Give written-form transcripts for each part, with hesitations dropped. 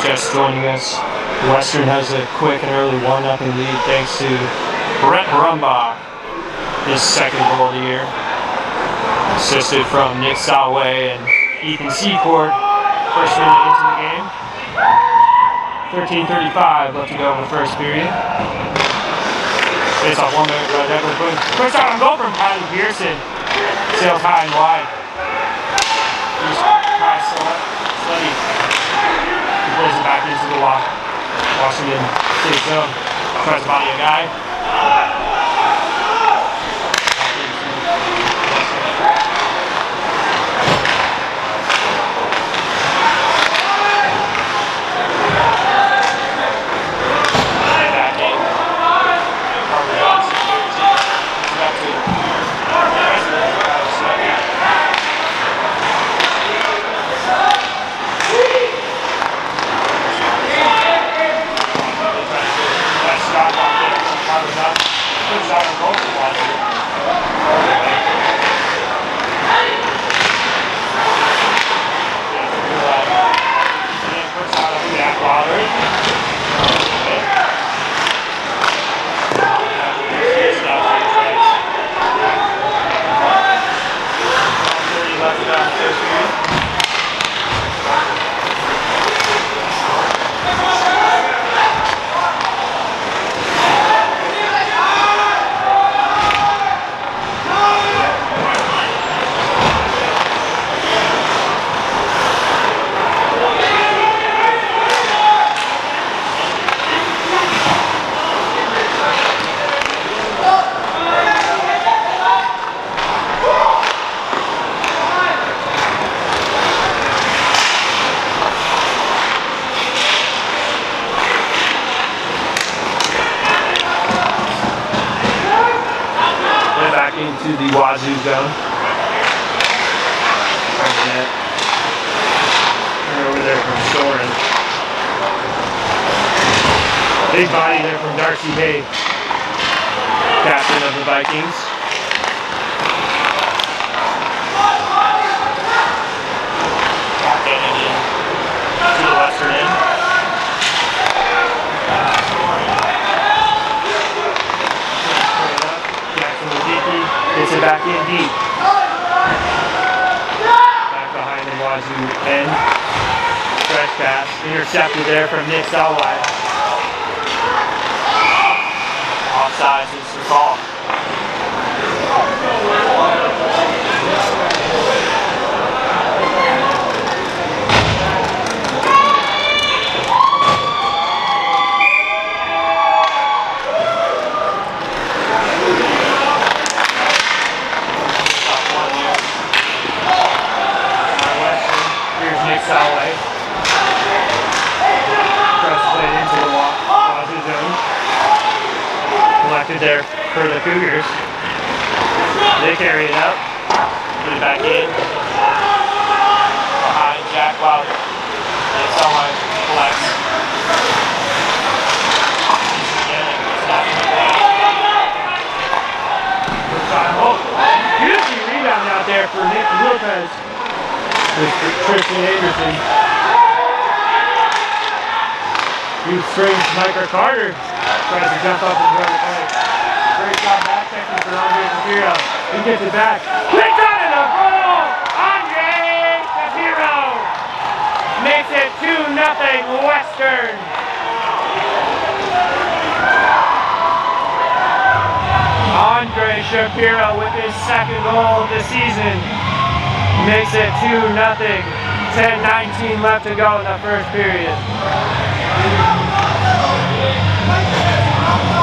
Just joining us, Western has a quick and early 1-0 lead thanks to Brett Rumbach, his second goal of the year. Assisted from Nick Salway and Ethan Seacourt, first minute into the game. 13:35 left to go in the first period. Face off 1 minute, right there. First shot on goal from Patty Pearson. Sails high and wide. Here's high Sleddy. He plays it back into the Washington State zone. Tries to body a guy. Into the Wazoo zone. And over there from Soren. Big body there from Darcy Hay, captain of the Vikings. Getting in to the Western end. Gets it back in deep. Back behind the Wazoo end. Stretch pass. Intercepted there from Nick Salway. Offsides is the call. Salway. Cross played into the Wazoo zone. Collected there for the Cougars. They carry it up. Put it back in. Behind Jack Wilder. And Salway collects. Beautiful rebound out there for Nick Lopez. Tristan Anderson. Huge strings, Micah Carter tries to jump up and throw the play. Great job back checking for Andre Shapiro. He gets it back. Quick shot in the goal! Andre Shapiro makes it 2-0 Western. Andre Shapiro with his second goal of the season. Makes it 2-0. 10:19 left to go in the first period.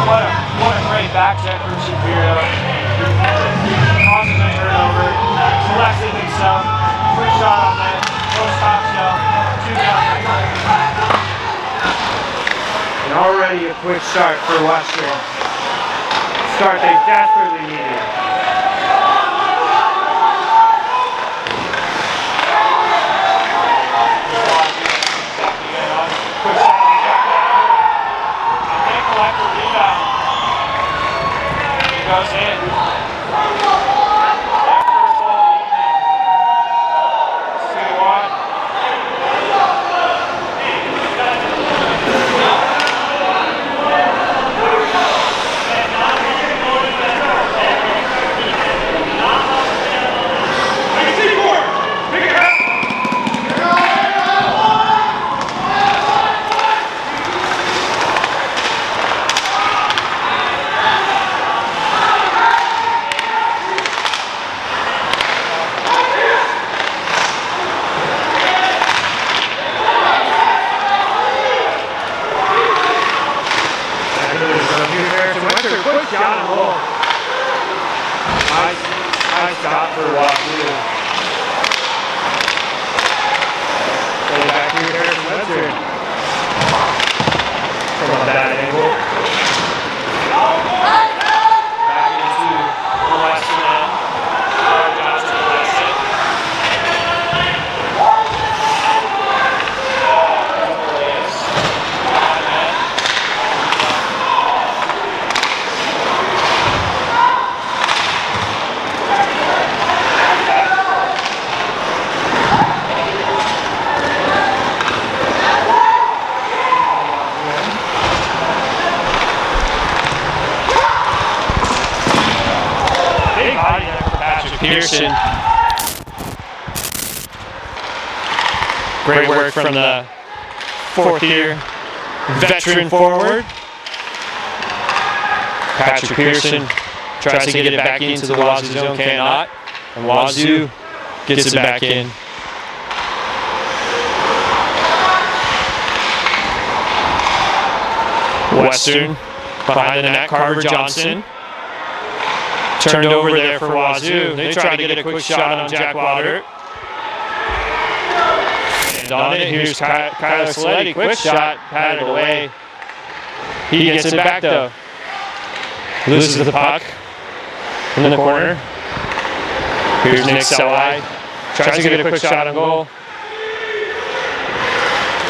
What a great back check from Shapiro. Causes a turnover. Collects it himself. Quick shot on that. Post top shelf. 2-0. And already a quick start for Western. Start they desperately needed. Goes in. shot for WSU. Play back here, Harrison Webster. From a bad angle. Back into the Western end. Johnson plays it. Pearson. Great work from the fourth year veteran forward. Patrick Pearson tries to get it back into the Wazoo zone, cannot. And Wazoo gets it back in. Western behind the net, Carver Johnson. Turned over there for Wazoo. They tried to get a quick shot on Jack Wilder. And on it, here's Kyler Saletti. Quick shot, patted away. He gets it back though. Loses the puck in the corner. Here's Nick Selway. Tries to get a quick shot on goal.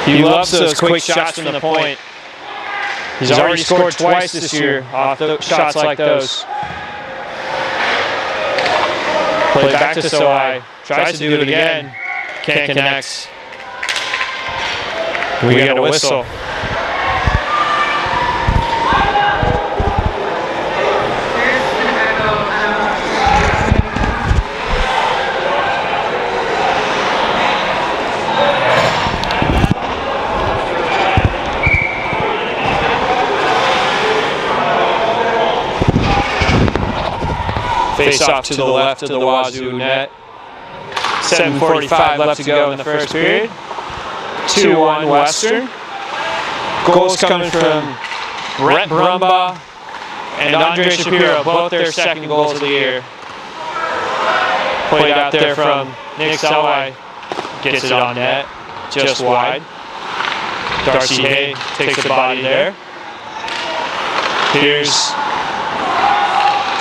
He loves those quick shots from the point. He's already scored twice this year off shots like those. Play back to Selway. Tries to do it again. Can't connect. We got a whistle. Face off to the left of the Wazoo net. 7:45 left to go in the first period. 2-1 Western. Goals coming from Brett Brumbaugh and Andre Shapiro, both their second goals of the year. Played out there from Nick Selway. Gets it on net, just wide. Darcy Hay takes the body there. Here's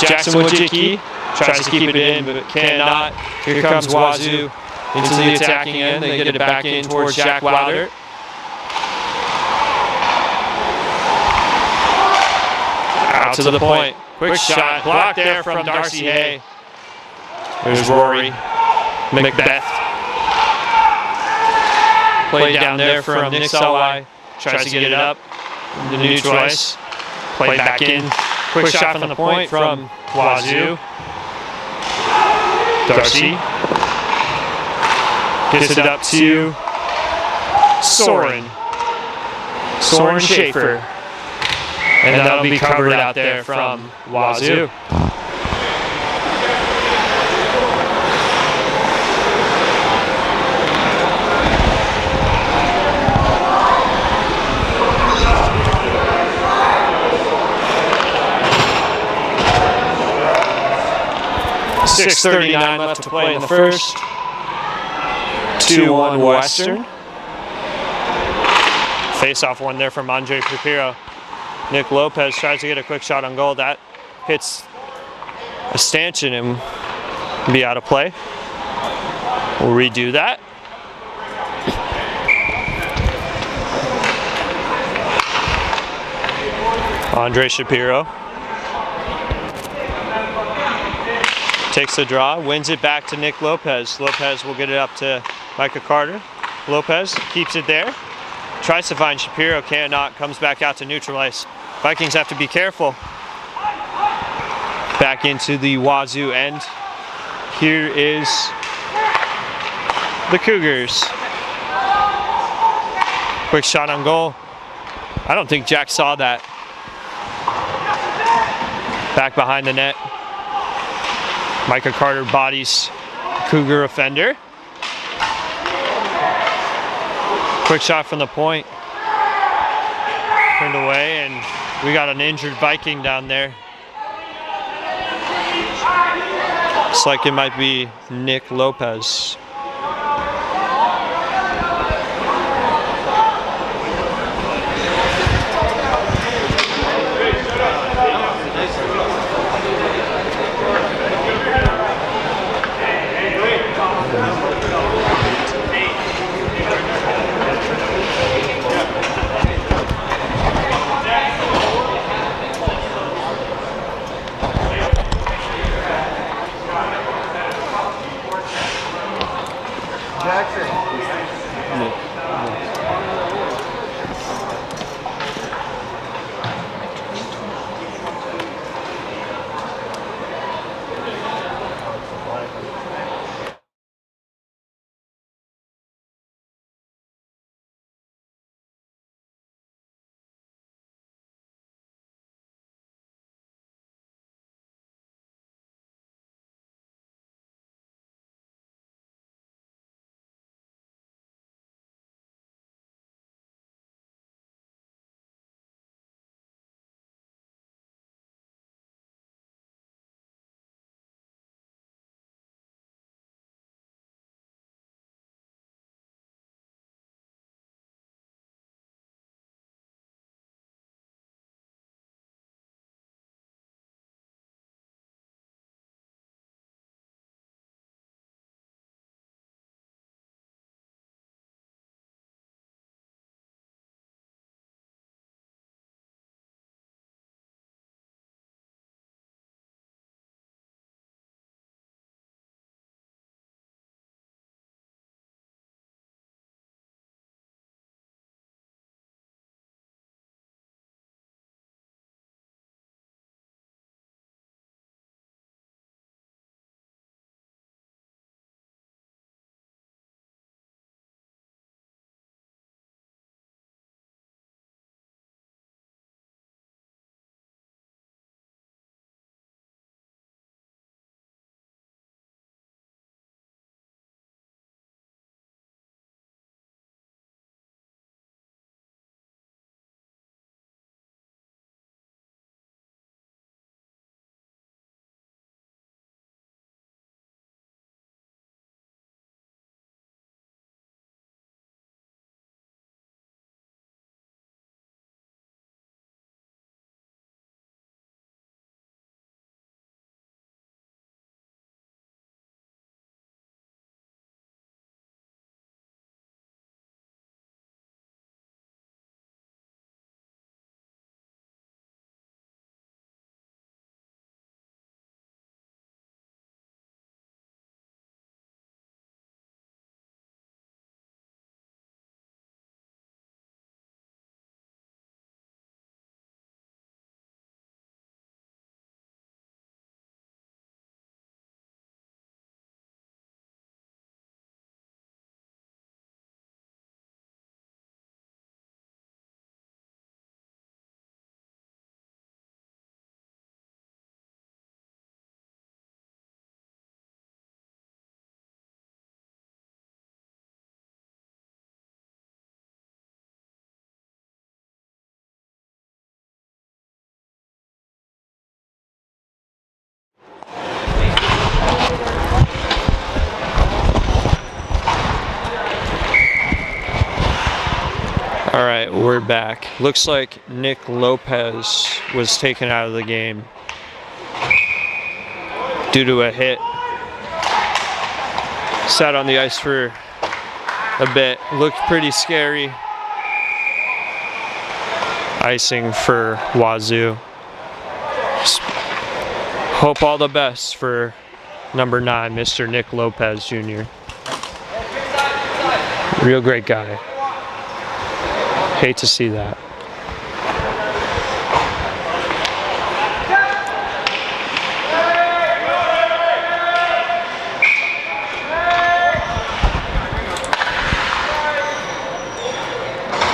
Jackson Wojcicki. Tries to keep it in, but cannot. Here comes Wazoo into the attacking end. They get it back in towards Jack Wilder. Out to the point. Quick shot. Blocked there from Darcy Hay. There's Rory Macbeth. Played down there from Nick Selway. Tries to get it up. The neutral ice. Played back in. Quick shot from the point from Wazoo. Darcy gets it up to Soren Schaefer. And that'll be covered out there from Wazoo. .6:39 left to play in the first. 2-1 Western. Face-off one there from Andre Shapiro. Nick Lopez tries to get a quick shot on goal. That hits a stanchion and be out of play. We'll redo that. Andre Shapiro takes the draw, wins it back to Nick Lopez. Lopez will get it up to Micah Carter. Lopez keeps it there. Tries to find Shapiro, cannot, comes back out to neutral ice. Vikings have to be careful. Back into the Wazoo end. Here is the Cougars. Quick shot on goal. I don't think Jack saw that. Back behind the net. Micah Carter bodies Cougar offender. Quick shot from the point. Turned away, and we got an injured Viking down there. Looks like it might be Nick Lopez. All right, we're back. Looks like Nick Lopez was taken out of the game due to a hit. Sat on the ice for a bit. Looked pretty scary. Icing for WSU. Hope all the best for number 9, Mr. Nick Lopez Jr. Real great guy. Hate to see that.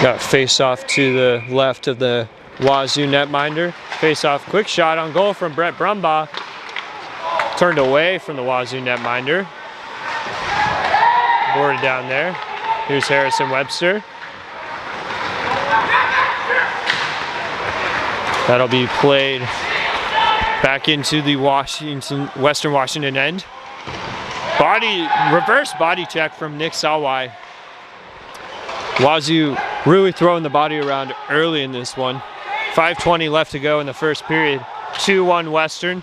Got face off to the left of the WSU netminder. Face off, quick shot on goal from Brett Brumbaugh. Turned away from the WSU netminder. Boarded down there. Here's Harrison Webster. That'll be played Back into the Western Washington end. Reverse body check from Nick Salwai. Wazoo really throwing the body around early in this one. 5:20 left to go in the first period. 2-1 Western.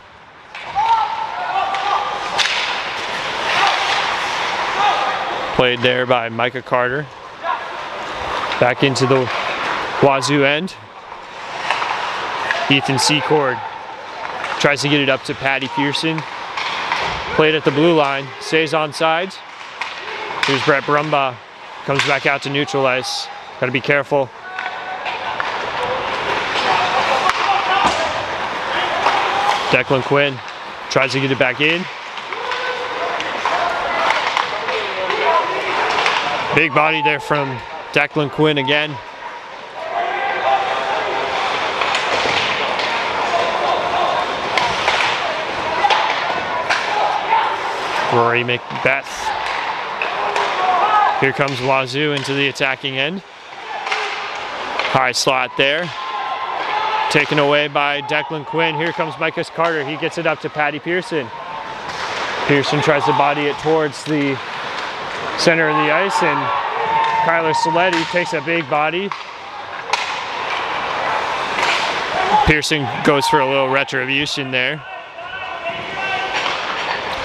Played there by Micah Carter. Back into the Wazoo end. Ethan Secord tries to get it up to Patty Pearson. Played at the blue line, stays on sides. Here's Brett Brumbaugh, comes back out to neutral ice. Gotta be careful. Declan Quinn tries to get it back in. Big body there from Declan Quinn again. Rory Macbeth. Here comes Wazoo into the attacking end. High slot there. Taken away by Declan Quinn. Here comes Micah Carter. He gets it up to Patty Pearson. Pearson tries to body it towards the center of the ice, and Kyler Saletti takes a big body. Pearson goes for a little retribution there.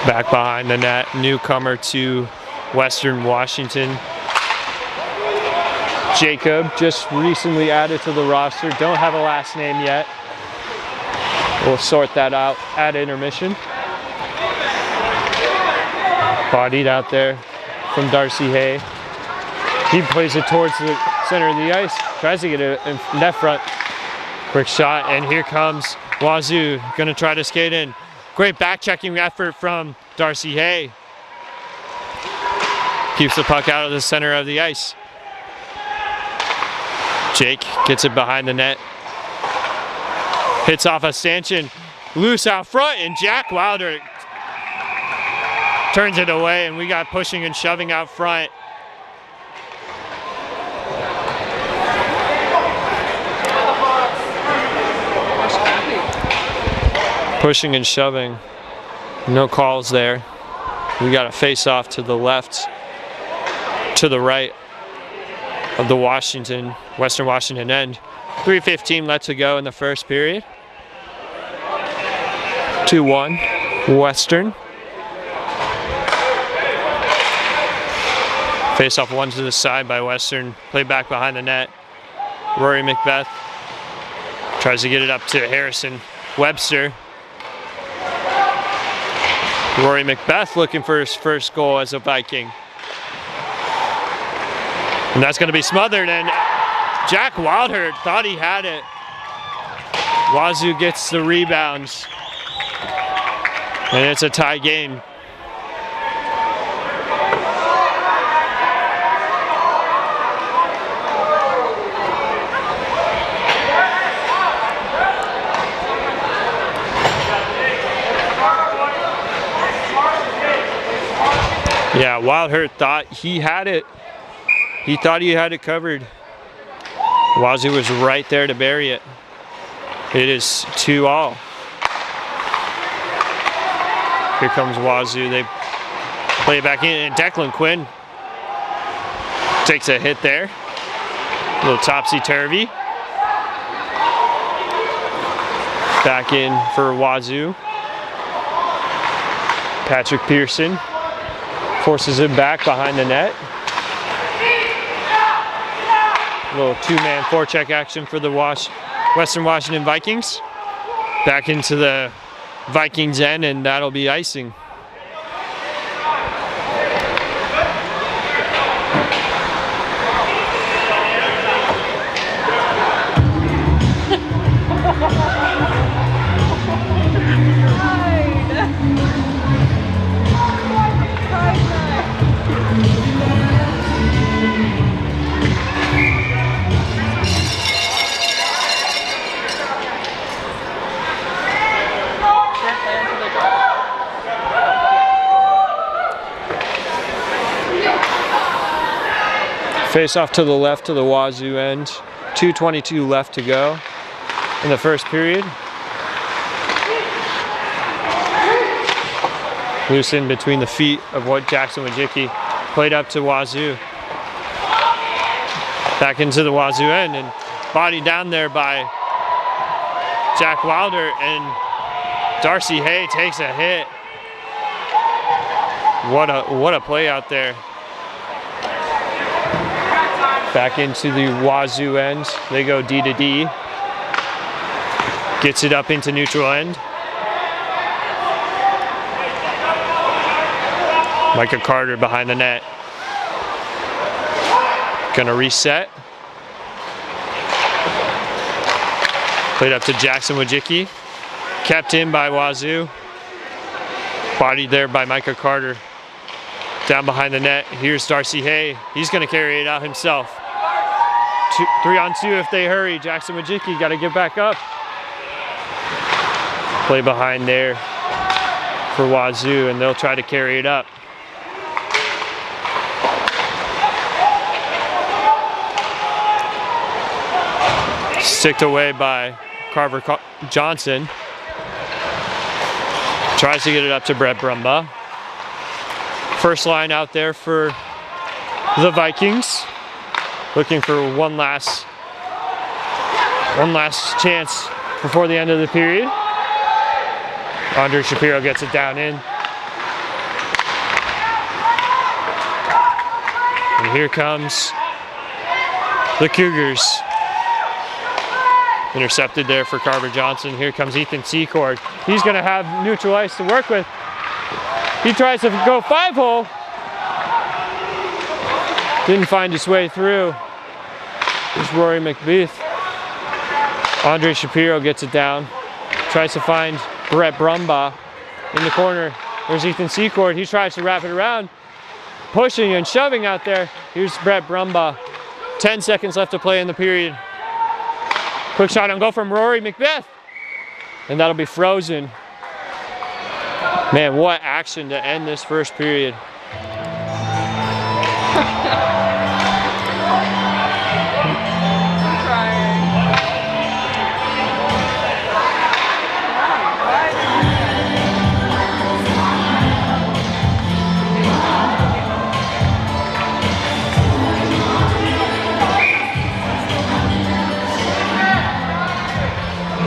Back behind the net, newcomer to Western Washington. Jacob, just recently added to the roster. Don't have a last name yet. We'll sort that out at intermission. Bodied out there from Darcy Hay. He plays it towards the center of the ice, tries to get it in net front. Quick shot, and here comes Wazoo, gonna try to skate in. Great back-checking effort from Darcy Hay. Keeps the puck out of the center of the ice. Jake gets it behind the net. Hits off a stanchion, loose out front, and Jack Wilder turns it away, and we got pushing and shoving out front. Pushing and shoving. No calls there. We got a face-off to the left, to the right of the Western Washington end. 3:15 left to go in the first period. 2-1 Western. Face-off one to the side by Western. Play back behind the net. Rory Macbeth tries to get it up to Harrison Webster. Rory Macbeth looking for his first goal as a Viking. And that's going to be smothered, and Jack Wilder thought he had it. Wazoo gets the rebounds, and it's a tie game. Yeah, Wildhurt thought he had it. He thought he had it covered. Wazoo was right there to bury it. It is 2-all. Here comes Wazoo. They play it back in, and Declan Quinn takes a hit there. A little topsy-turvy. Back in for Wazoo. Patrick Pearson forces it back behind the net. A little two-man forecheck action for the Western Washington Vikings. Back into the Vikings end, and that'll be icing. Face off to the left to the Wazoo end. 2:22 left to go in the first period. Loose in between the feet of what Jackson Wojcicki played up to Wazoo. Back into the Wazoo end and body down there by Jack Wilder, and Darcy Hay takes a hit. What a play out there. Back into the Wazoo end. They go D to D. Gets it up into neutral end. Micah Carter behind the net. Gonna reset. Played up to Jackson Wojcicki. Kept in by Wazoo. Bodied there by Micah Carter. Down behind the net, here's Darcy Hay. He's gonna carry it out himself. 3-on-2 if they hurry. Jackson Wojcicki gotta get back up. Play behind there for Wazoo, and they'll try to carry it up. Sticked away by Carver Johnson. Tries to get it up to Brett Brumbaugh. First line out there for the Vikings. Looking for one last chance before the end of the period. Andre Shapiro gets it down in. And here comes the Cougars. Intercepted there for Carver Johnson. Here comes Ethan Secord. He's going to have neutral ice to work with. He tries to go 5-hole. Didn't find his way through. There's Rory McBeath. Andre Shapiro gets it down. Tries to find Brett Brumbaugh in the corner. There's Ethan Secord. He tries to wrap it around. Pushing and shoving out there. Here's Brett Brumbaugh. 10 seconds left to play in the period. Quick shot on goal from Rory McBeath. And that'll be frozen. Man, what action to end this first period.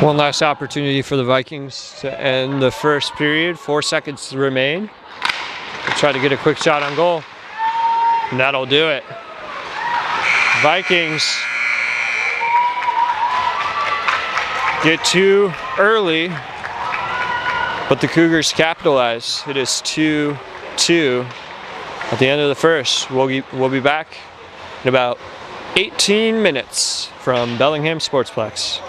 One last opportunity for the Vikings to end the first period. 4 seconds to remain. We'll try to get a quick shot on goal. And that'll do it. Vikings get two early, but the Cougars capitalize. It is 2-2 at the end of the first. We'll be back in about 18 minutes from Bellingham Sportsplex.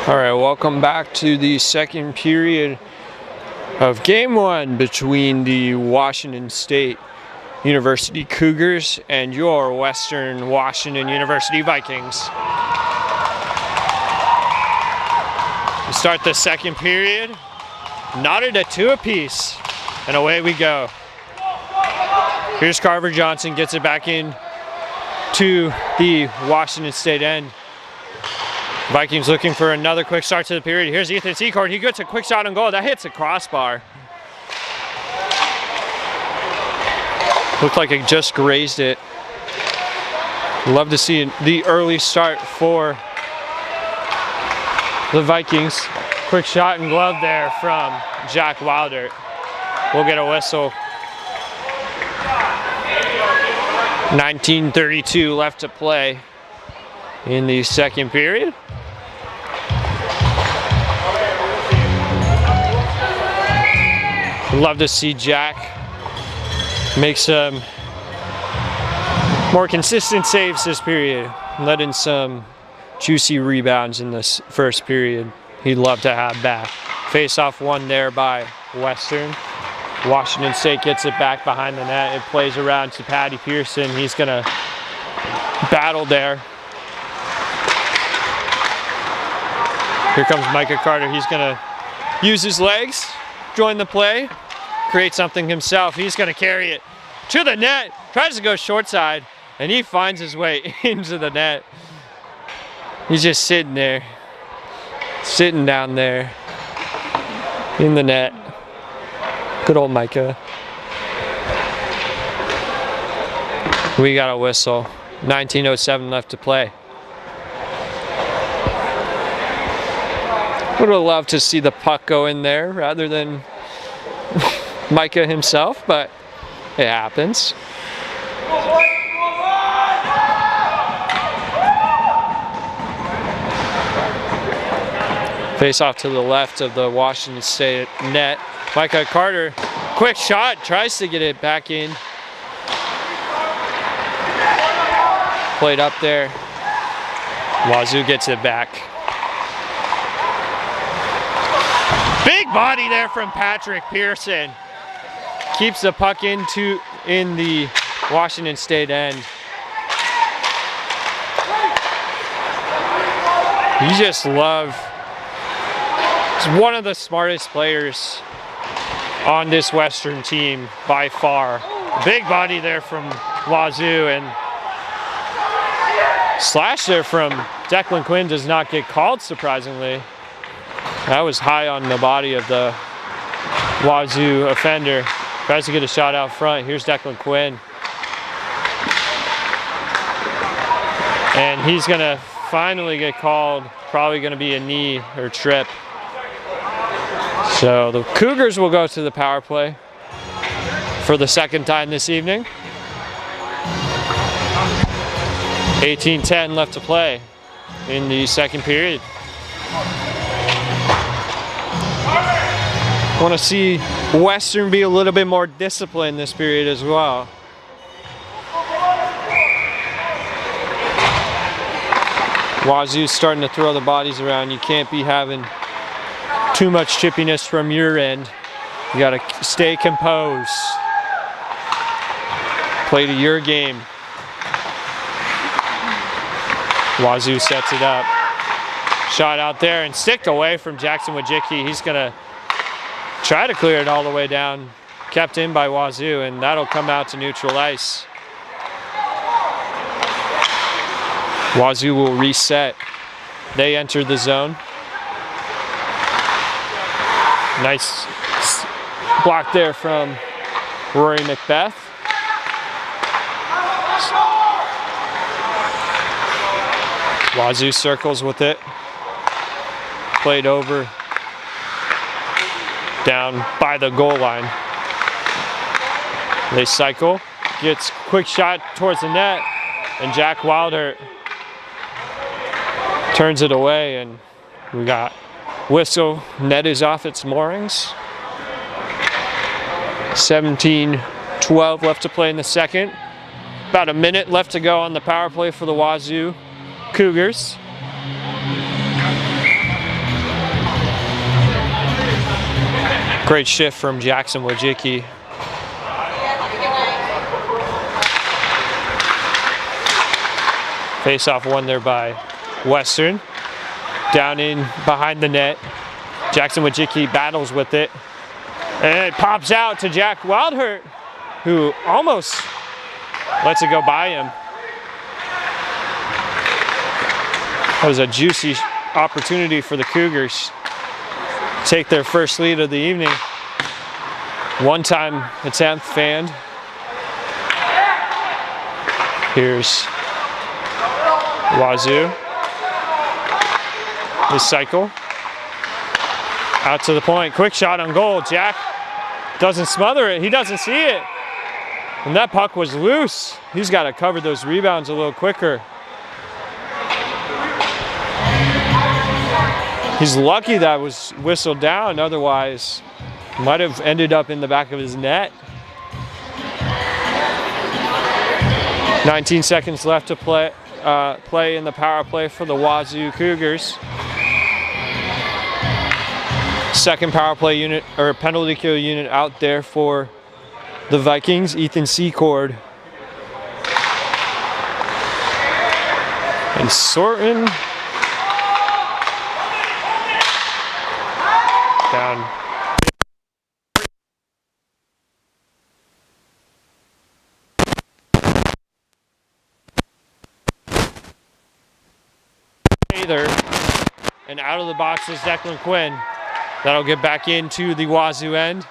All right, welcome back to the second period of game one between the Washington State University Cougars and your Western Washington University Vikings. We start the second period, knotted at 2 apiece, and away we go. Here's Carver Johnson, gets it back in to the Washington State end. Vikings looking for another quick start to the period. Here's Ethan Secord. He gets a quick shot on goal. That hits the crossbar. Looked like it just grazed it. Love to see the early start for the Vikings. Quick shot and glove there from Jack Wilder. We'll get a whistle. 19:32 left to play in the second period. Love to see Jack make some more consistent saves this period. Let in some juicy rebounds in this first period. He'd love to have back. Face-off won there by Western. Washington State gets it back behind the net. It plays around to Patty Pearson. He's gonna battle there. Here comes Micah Carter. He's gonna use his legs, join the play, create something himself. He's gonna carry it to the net, tries to go short side, and he finds his way into the net. He's just sitting there, sitting down there in the net. Good old Micah. We got a whistle. 19:07 left to play. Would have loved to see the puck go in there rather than Micah himself, but it happens. Face off to the left of the Washington State net. Micah Carter, quick shot, tries to get it back in. Played up there. Wazoo gets it back. Big body there from Patrick Pearson. Keeps the puck in the Washington State end. You just love, he's one of the smartest players on this Western team by far. Big body there from Wazoo, and slash there from Declan Quinn does not get called, surprisingly. That was high on the body of the Wazoo offender. Tries to get a shot out front. Here's Declan Quinn. And he's gonna finally get called. Probably gonna be a knee or trip. So the Cougars will go to the power play for the second time this evening. 18:10 left to play in the second period. Want to see Western be a little bit more disciplined this period as well. Wazoo's starting to throw the bodies around. You can't be having too much chippiness from your end. You got to stay composed. Play to your game. Wazoo sets it up. Shot out there and sticked away from Jackson Wojcicki. He's going to try to clear it all the way down. Kept in by Wazoo, and that'll come out to neutral ice. Wazoo will reset. They enter the zone. Nice block there from Rory Macbeth. Wazoo circles with it. Played over. Down by the goal line. They cycle. Gets quick shot towards the net. And Jack Wilder turns it away, and we got whistle. Net is off its moorings. 17:12 left to play in the second. About a minute left to go on the power play for the Wazoo Cougars. Great shift from Jackson Wojcicki. Face-off won there by Western. Down in behind the net. Jackson Wojcicki battles with it. And it pops out to Jack Wildhurt, who almost lets it go by him. That was a juicy opportunity for the Cougars to take their first lead of the evening. One-time attempt fanned. Here's Wazoo. His cycle. Out to the point. Quick shot on goal. Jack doesn't smother it. He doesn't see it. And that puck was loose. He's got to cover those rebounds a little quicker. He's lucky that was whistled down. Otherwise, might have ended up in the back of his net. 19 seconds left to play in the power play for the Wazoo Cougars. Second power play unit, or penalty kill unit out there for the Vikings, Ethan Secord. And Sorton down. And out of the box is Declan Quinn. That'll get back into the Wazoo end.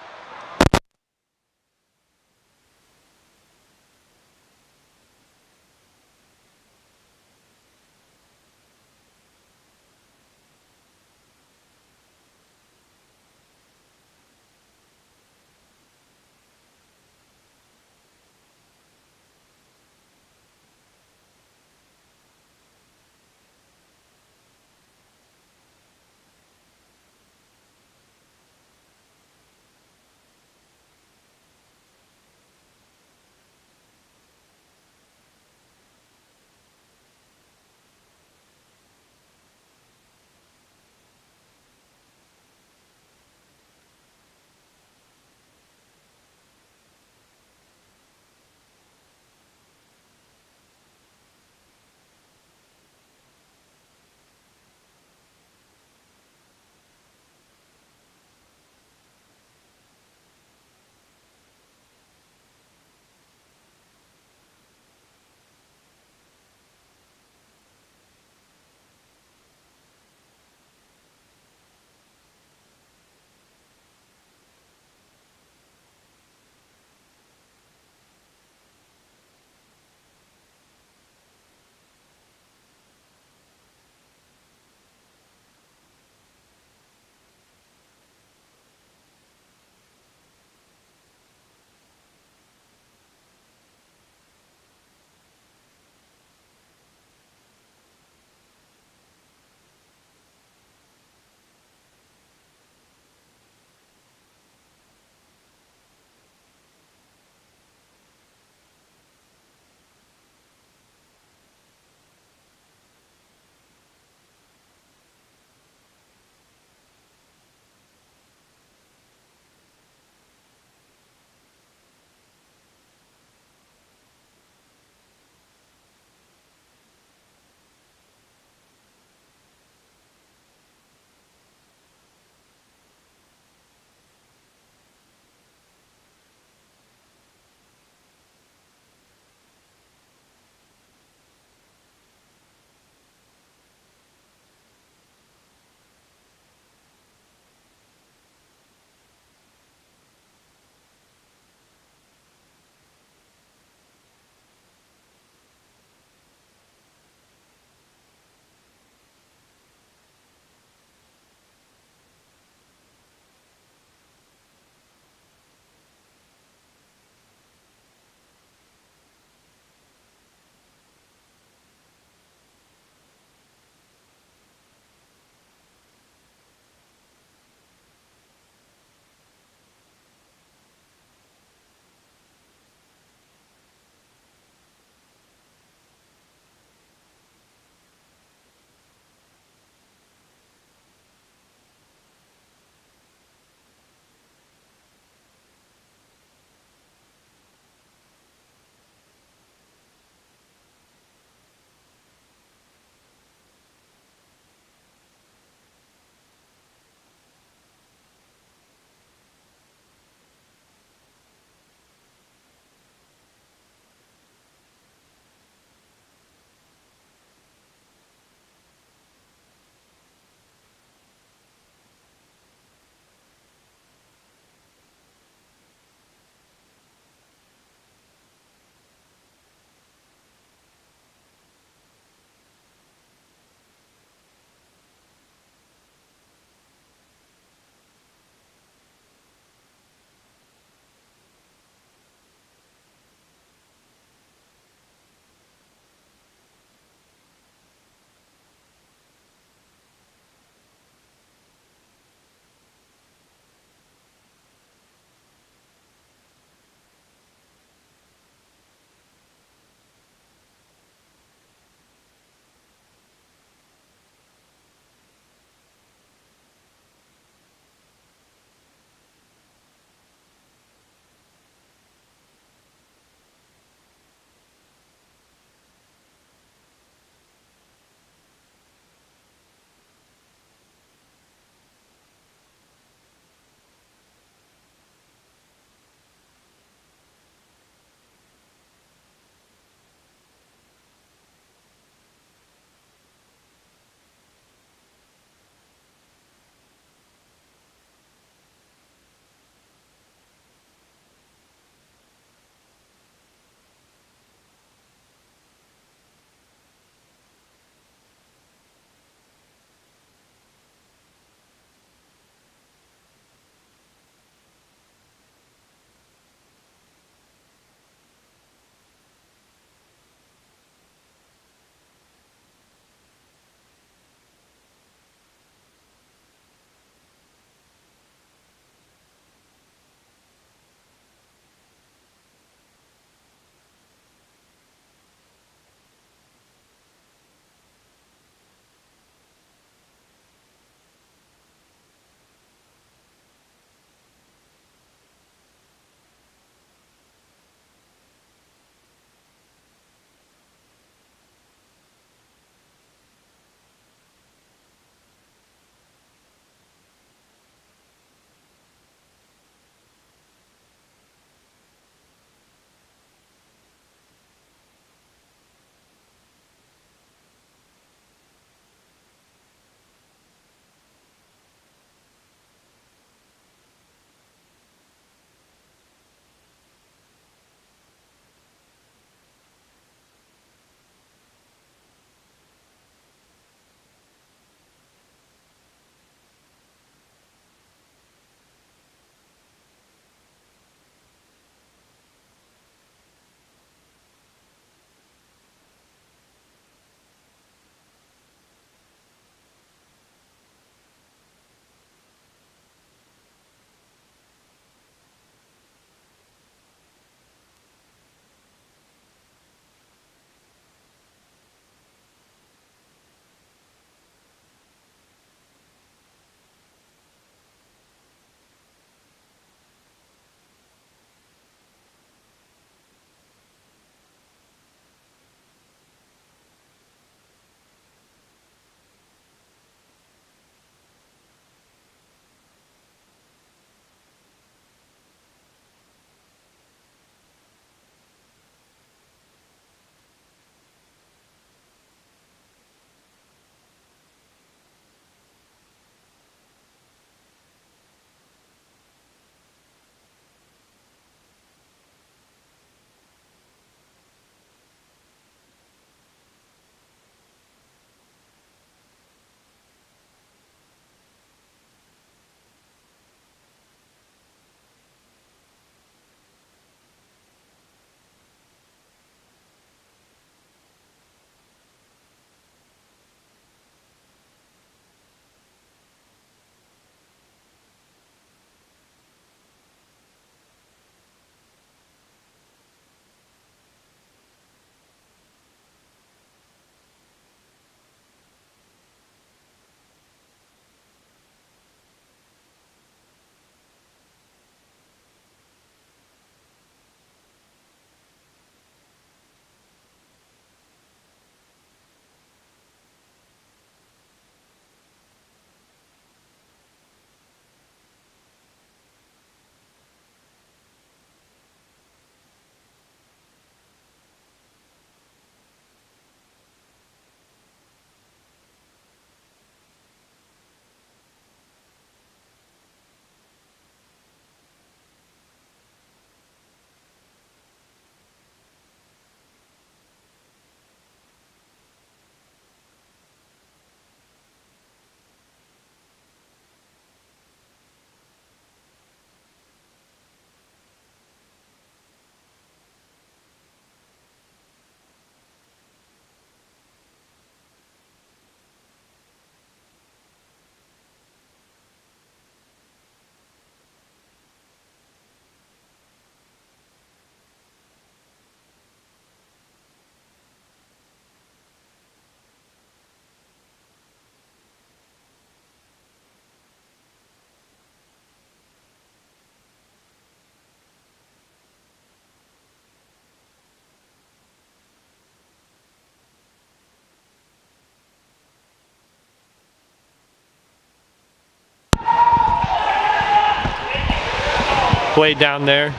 played down there.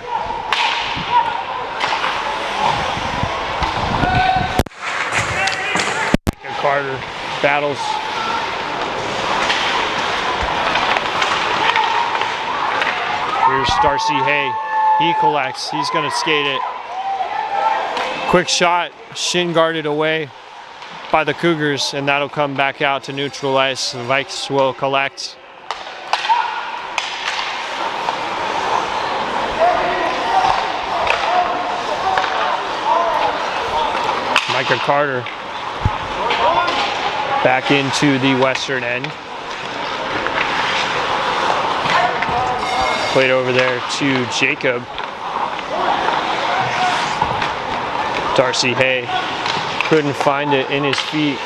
Carter battles. Here's Darcy Hay. He collects. He's going to skate it. Quick shot, shin guarded away by the Cougars, and that'll come back out to neutral ice. The Vikes will collect. Micah Carter back into the western end. Played over there to Jacob. Darcy Hay couldn't find it in his feet.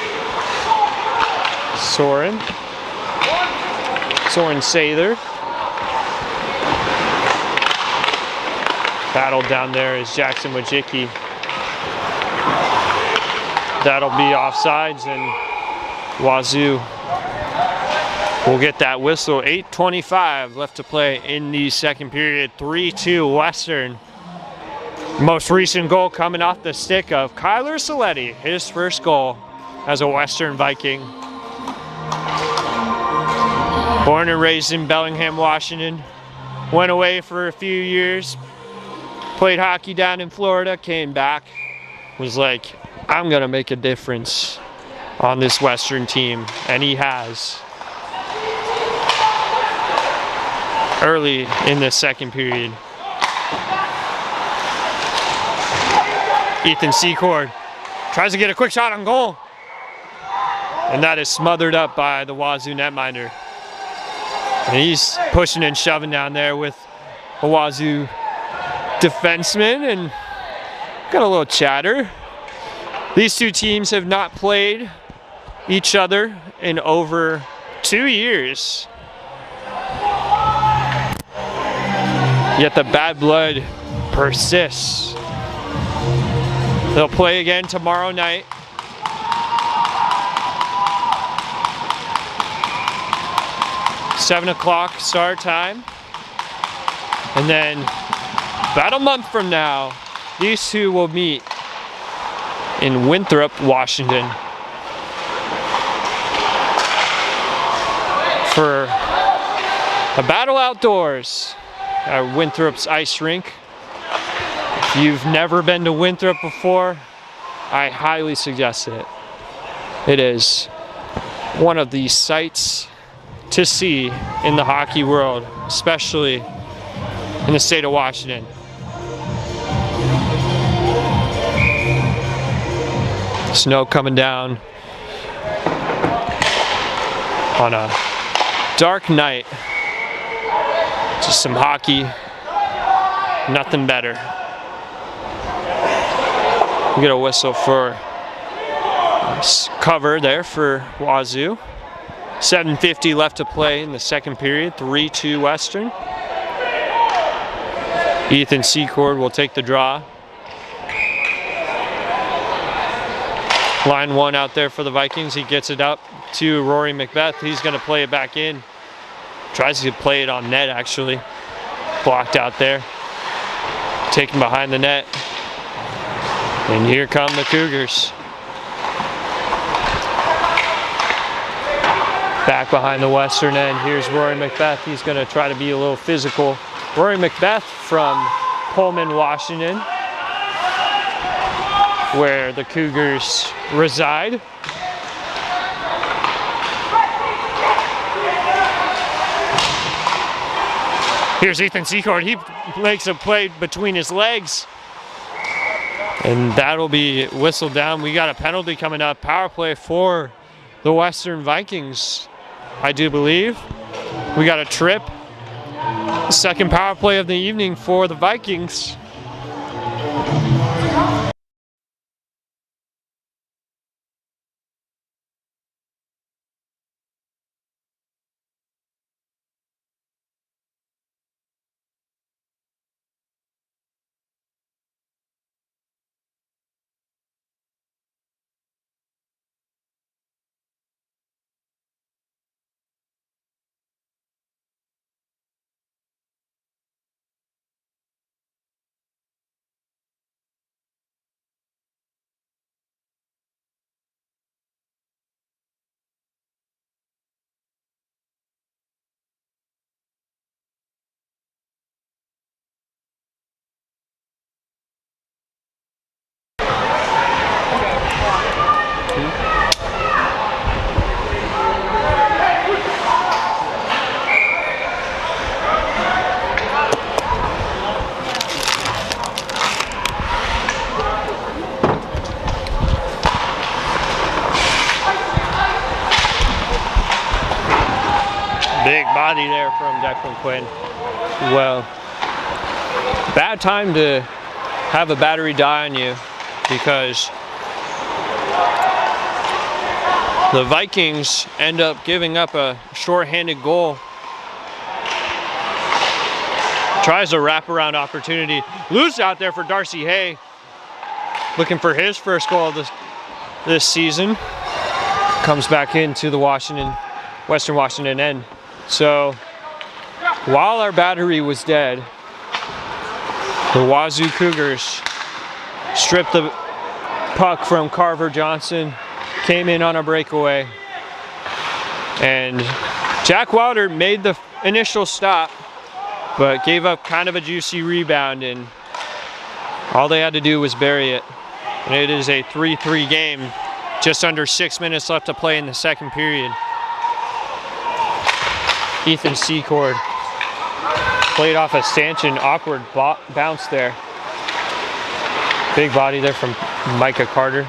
Soren Sather. Battle down there is Jackson Wojcicki. That'll be offsides, and Wazoo will get that whistle. 8:25 left to play in the second period. 3-2 Western. Most recent goal coming off the stick of Kyler Saletti, his first goal as a Western Viking. Born and raised in Bellingham, Washington. Went away for a few years. Played hockey down in Florida, came back. Was like, I'm gonna make a difference on this Western team, and he has. Early in the second period. Ethan Secord tries to get a quick shot on goal, and that is smothered up by the Wazoo netminder. And he's pushing and shoving down there with a Wazoo defenseman and got a little chatter. These two teams have not played each other in over 2 years. Yet the bad blood persists. They'll play again tomorrow night. $7 start time. And then about a month from now, these two will meet in Winthrop, Washington for a battle outdoors at Winthrop's ice rink. If you've never been to Winthrop before, I highly suggest it. It is one of the sights to see in the hockey world, especially in the state of Washington. Snow coming down on a dark night. Just some hockey, nothing better. We get a whistle for cover there for Wazoo. 7:50 left to play in the second period. 3-2 Western. Ethan Secord will take the draw. Line one out there for the Vikings. He gets it up to Rory Macbeth. He's going to play it back in. Tries to play it on net, actually. Blocked out there. Taken behind the net. And here come the Cougars. Back behind the western end. Here's Rory Macbeth. He's going to try to be a little physical. Rory Macbeth from Pullman, Washington, where the Cougars reside. Here's Ethan Secord. He makes a play between his legs, and that'll be whistled down. We got a penalty coming up. Power play for the Western Vikings, I do believe. We got a trip. Second power play of the evening for the Vikings. Big body there from Declan Quinn. Well, bad time to have a battery die on you because the Vikings end up giving up a shorthanded goal. Tries a wraparound opportunity. Loose out there for Darcy Hay. Looking for his first goal of this season. Comes back into the Western Washington end. So while our battery was dead, the Wazoo Cougars stripped the puck from Carver Johnson, came in on a breakaway, and Jack Wilder made the initial stop, but gave up kind of a juicy rebound, and all they had to do was bury it. And it is a 3-3 game, just under 6 minutes left to play in the second period. Ethan Secord played off a stanchion, awkward bounce there. Big body there from Micah Carter.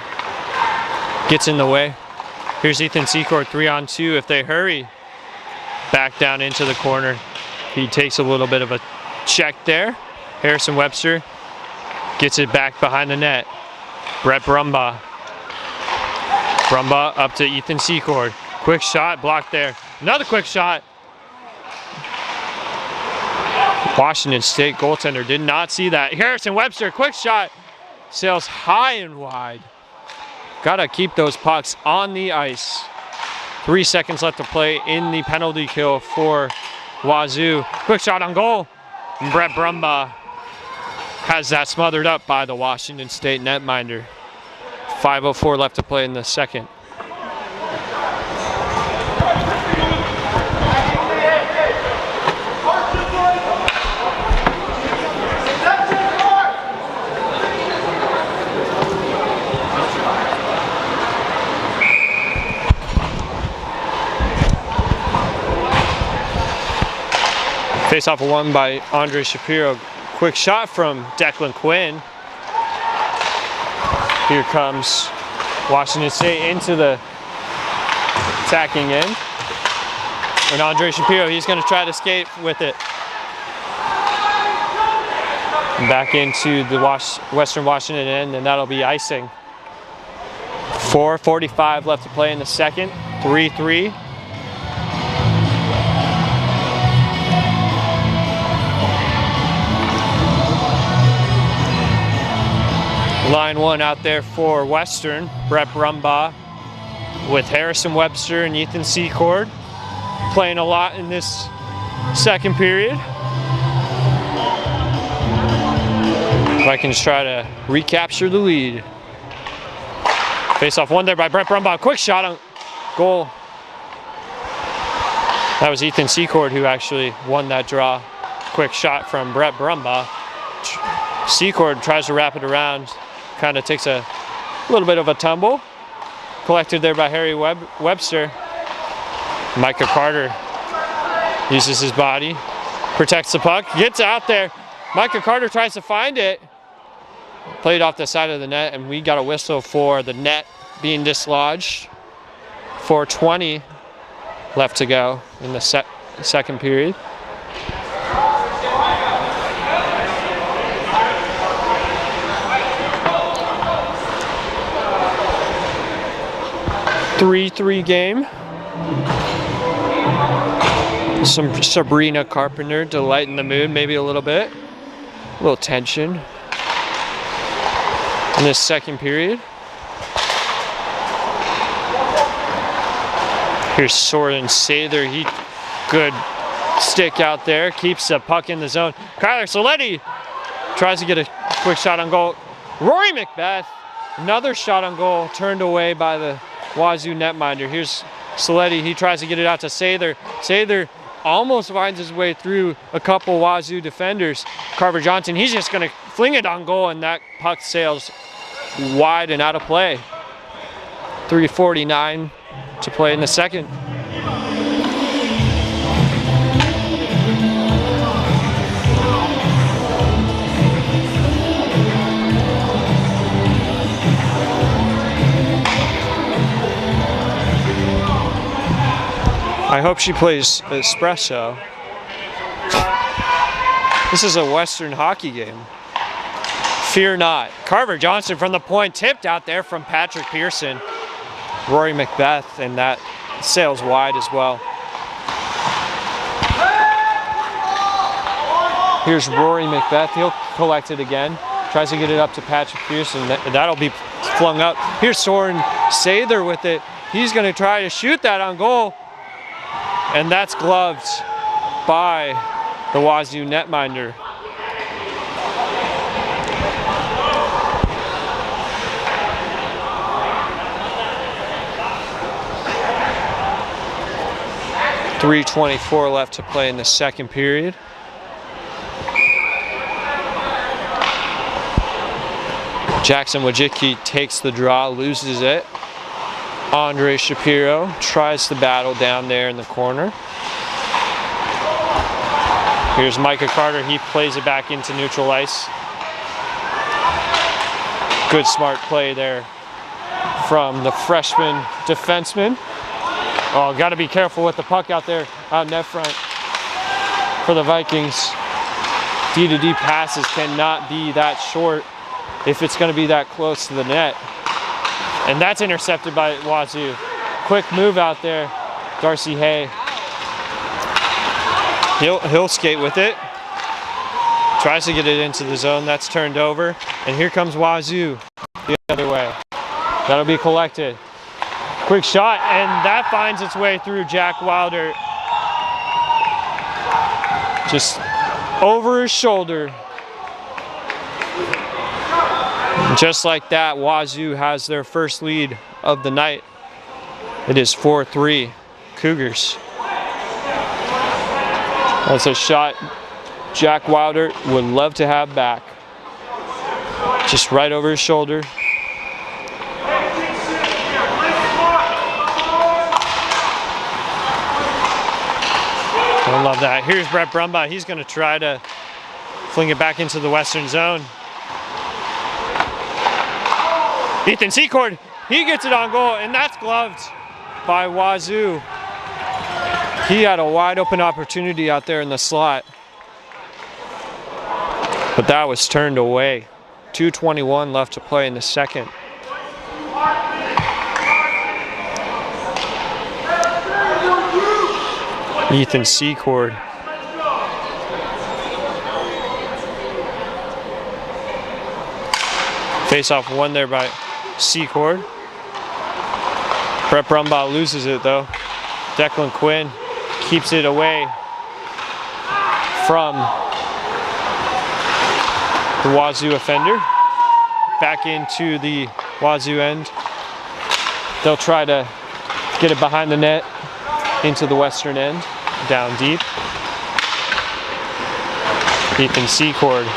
Gets in the way. Here's Ethan Secord, 3-on-2. If they hurry back down into the corner, he takes a little bit of a check there. Harrison Webster gets it back behind the net. Brett Brumbaugh. Brumbaugh up to Ethan Secord. Quick shot, blocked there. Another quick shot. Washington State goaltender did not see that. Harrison Webster, quick shot. Sails high and wide. Gotta keep those pucks on the ice. 3 seconds left to play in the penalty kill for Wazoo. Quick shot on goal. And Brett Brumbaugh has that smothered up by the Washington State netminder. 5:04 left to play in the second. Face-off won by Andre Shapiro. Quick shot from Declan Quinn. Here comes Washington State into the attacking end. And Andre Shapiro, he's going to try to skate with it. Back into the Western Washington end, and that'll be icing. 4:45 left to play in the second. 3-3. Line one out there for Western, Brett Brumbaugh with Harrison Webster and Ethan Secord playing a lot in this second period. Vikings try to recapture the lead. Face-off won there by Brett Brumbaugh. Quick shot on goal. That was Ethan Secord who actually won that draw. Quick shot from Brett Brumbaugh. Secord tries to wrap it around. Kind of takes a little bit of a tumble. Collected there by Harry Webster. Micah Carter uses his body, protects the puck, gets out there. Micah Carter tries to find it. Played off the side of the net, and we got a whistle for the net being dislodged. 4:20 left to go in the second period. Three game. Some Sabrina Carpenter to lighten the mood, maybe a little bit. A little tension in this second period. Here's Soren Sather. He good stick out there, keeps the puck in the zone. Kyler Soletti tries to get a quick shot on goal. Rory Macbeth, another shot on goal, turned away by the Wazoo netminder. Here's Soletti. He tries to get it out to Sather. Sather almost finds his way through a couple Wazoo defenders. Carver Johnson, he's just going to fling it on goal, and that puck sails wide and out of play. 3:49 to play in the second. I hope she plays espresso. This is a Western hockey game. Fear not. Carver Johnson from the point, tipped out there from Patrick Pearson. Rory Macbeth, and that sails wide as well. Here's Rory Macbeth. He'll collect it again. Tries to get it up to Patrick Pearson. That'll be flung up. Here's Soren Sather with it. He's going to try to shoot that on goal. And that's gloved by the Wazoo netminder. .324 left to play in the second period. Jackson Wojcicki takes the draw, loses it. Andre Shapiro tries to battle down there in the corner. Here's Micah Carter, he plays it back into neutral ice. Good smart play there from the freshman defenseman. Oh, got to be careful with the puck out there out net front for the Vikings. D-to-D passes cannot be that short if it's going to be that close to the net. And that's intercepted by Wazoo. Quick move out there, Darcy Hay. He'll skate with it. Tries to get it into the zone. That's turned over. And here comes Wazoo the other way. That'll be collected. Quick shot, and that finds its way through Jack Wilder. Just over his shoulder. Just like that, Wazoo has their first lead of the night. It is 4-3 Cougars. That's a shot Jack Wilder would love to have back. Just right over his shoulder. I love that. Here's Brett Brumbaugh. He's going to try to fling it back into the Western zone. Ethan Secord, he gets it on goal, and that's gloved by Wazoo. He had a wide open opportunity out there in the slot, but that was turned away. 2:21 left to play in the second. Ethan Secord. Face-off won there by Secord. Brett Brumbaugh loses it though. Declan Quinn keeps it away from the Wazoo offender. Back into the Wazoo end. They'll try to get it behind the net into the Western end, down deep. Ethan Secord.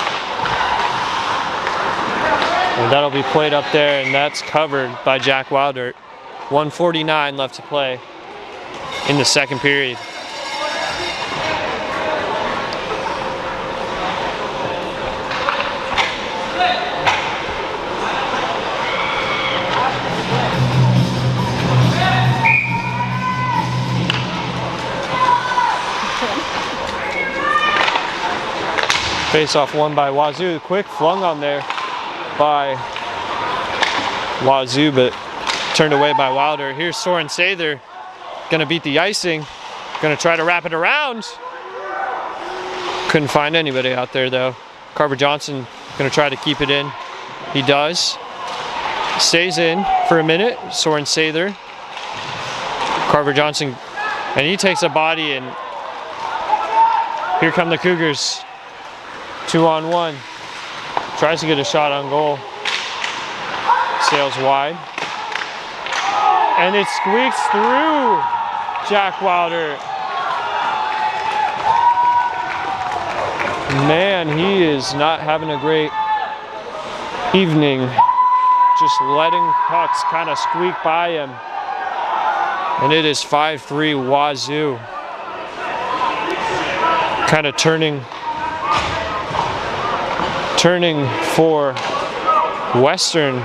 And that'll be played up there, and that's covered by Jack Wilder. 1:49 left to play in the second period. Face-off won by Wazoo. Quick flung on there by Wazoo, but turned away by Wilder. Here's Soren Sather, gonna beat the icing, gonna try to wrap it around. Couldn't find anybody out there though. Carver Johnson gonna try to keep it in. He does. Stays in for a minute. Soren Sather. Carver Johnson, and he takes a body, and here come the Cougars. 2-on-1. Tries to get a shot on goal. Sails wide. And it squeaks through Jack Wilder. Man, he is not having a great evening. Just letting pucks kind of squeak by him. And it is 5-3 Wazoo. Kind of turning for Western,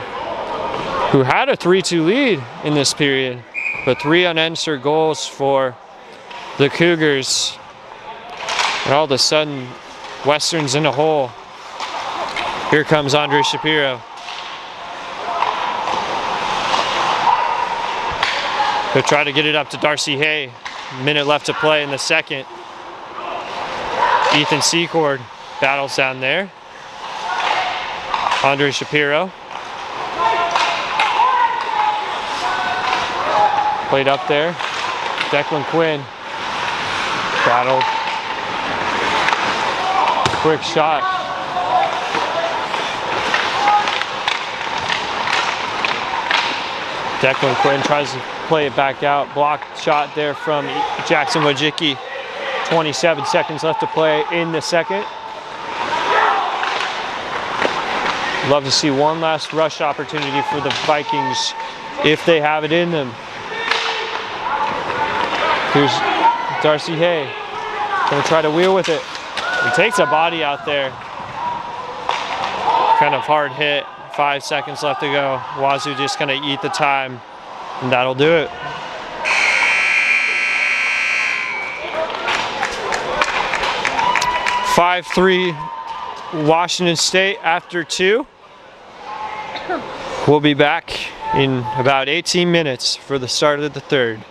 who had a 3-2 lead in this period, but 3 unanswered goals for the Cougars. And all of a sudden, Western's in a hole. Here comes Andre Shapiro. He'll try to get it up to Darcy Hay. Minute left to play in the second. Ethan Secord battles down there. Andre Shapiro. Played up there. Declan Quinn battled. Quick shot. Declan Quinn tries to play it back out. Blocked shot there from Jackson Wojcicki. 27 seconds left to play in the second. Love to see one last rush opportunity for the Vikings if they have it in them. Here's Darcy Hay. Gonna try to wheel with it. He takes a body out there. Kind of hard hit. 5 seconds left to go. Wazoo just gonna eat the time, and that'll do it. (5-3) Washington State after 2. We'll be back in about 18 minutes for the start of the third.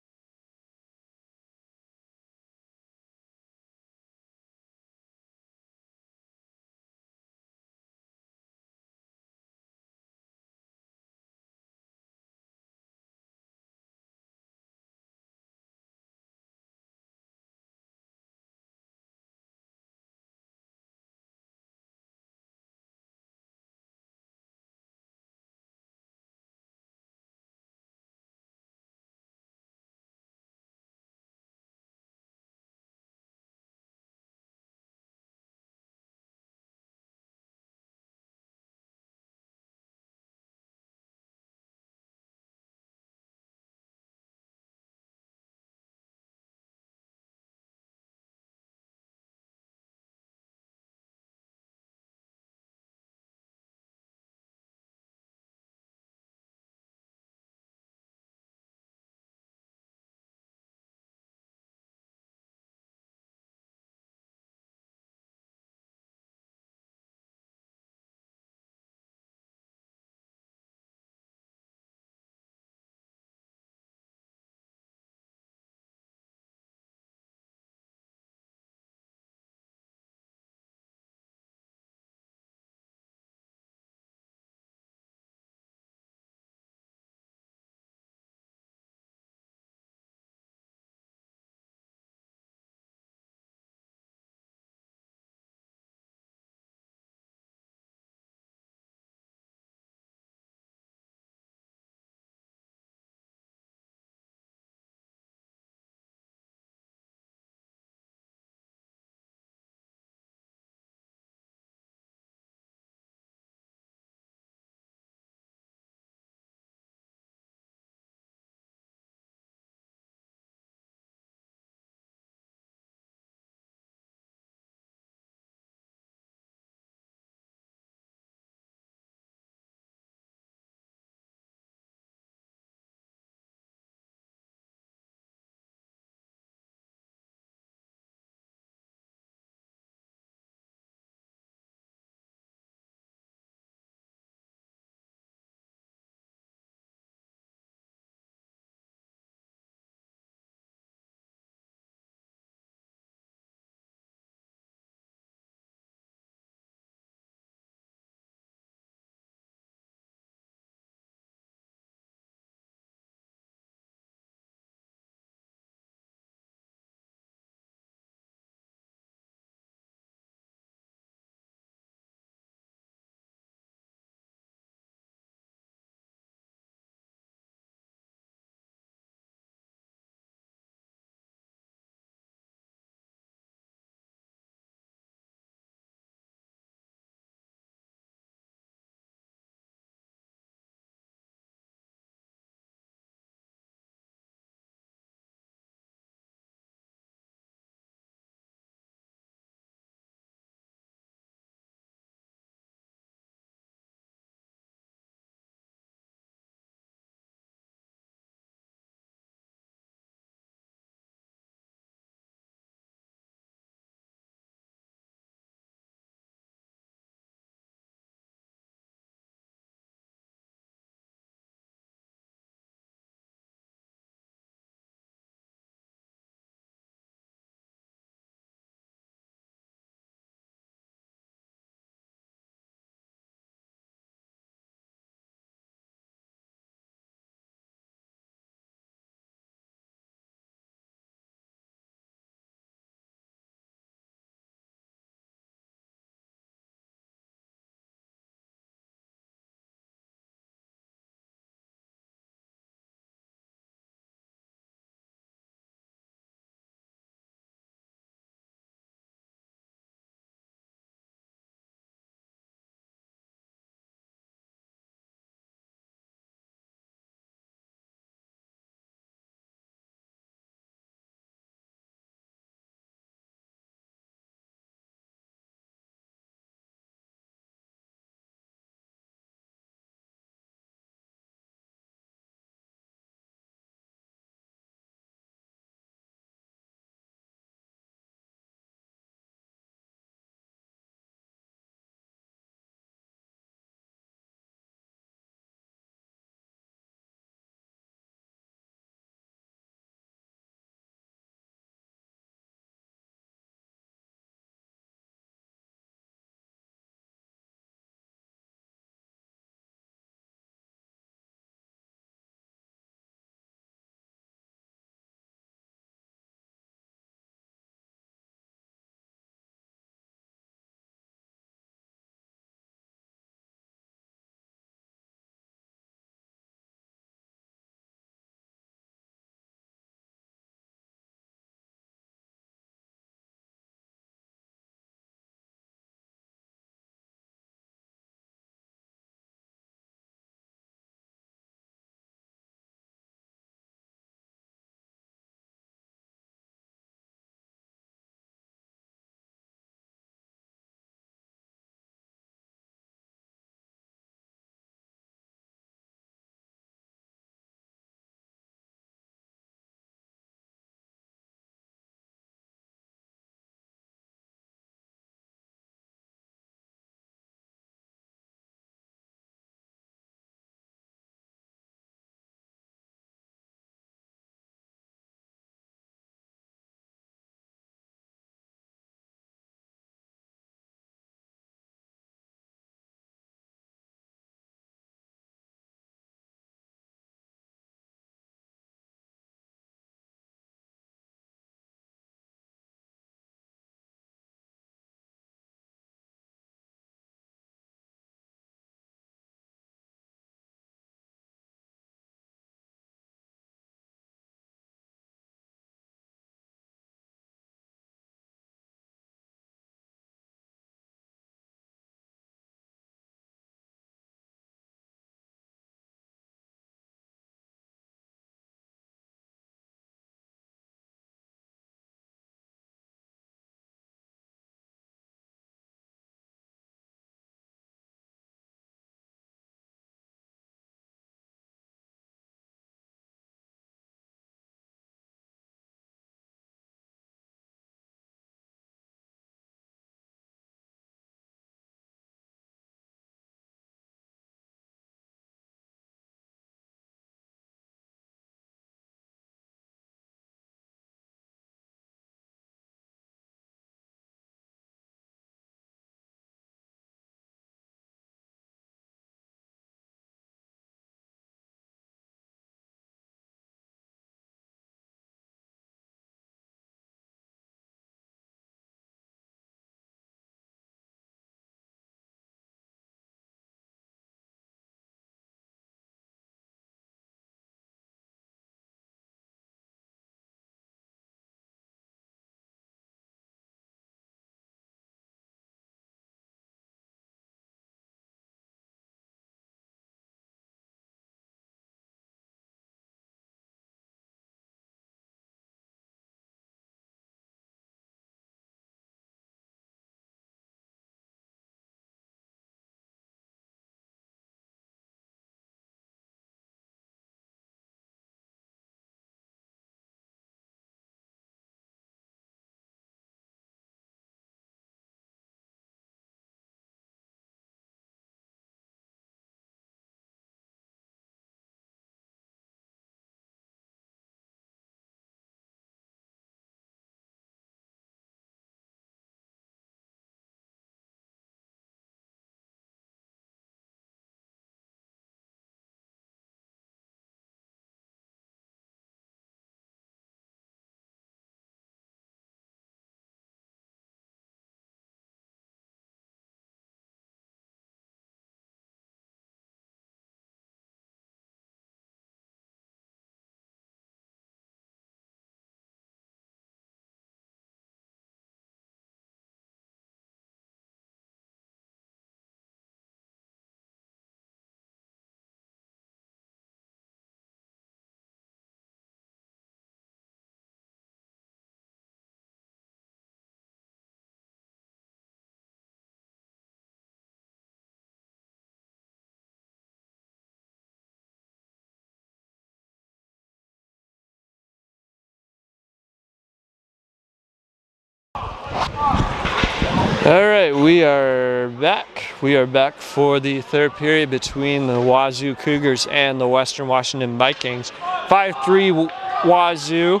All right, we are back. We are back for the third period between the Wazoo Cougars and the Western Washington Vikings. 5-3 Wazoo.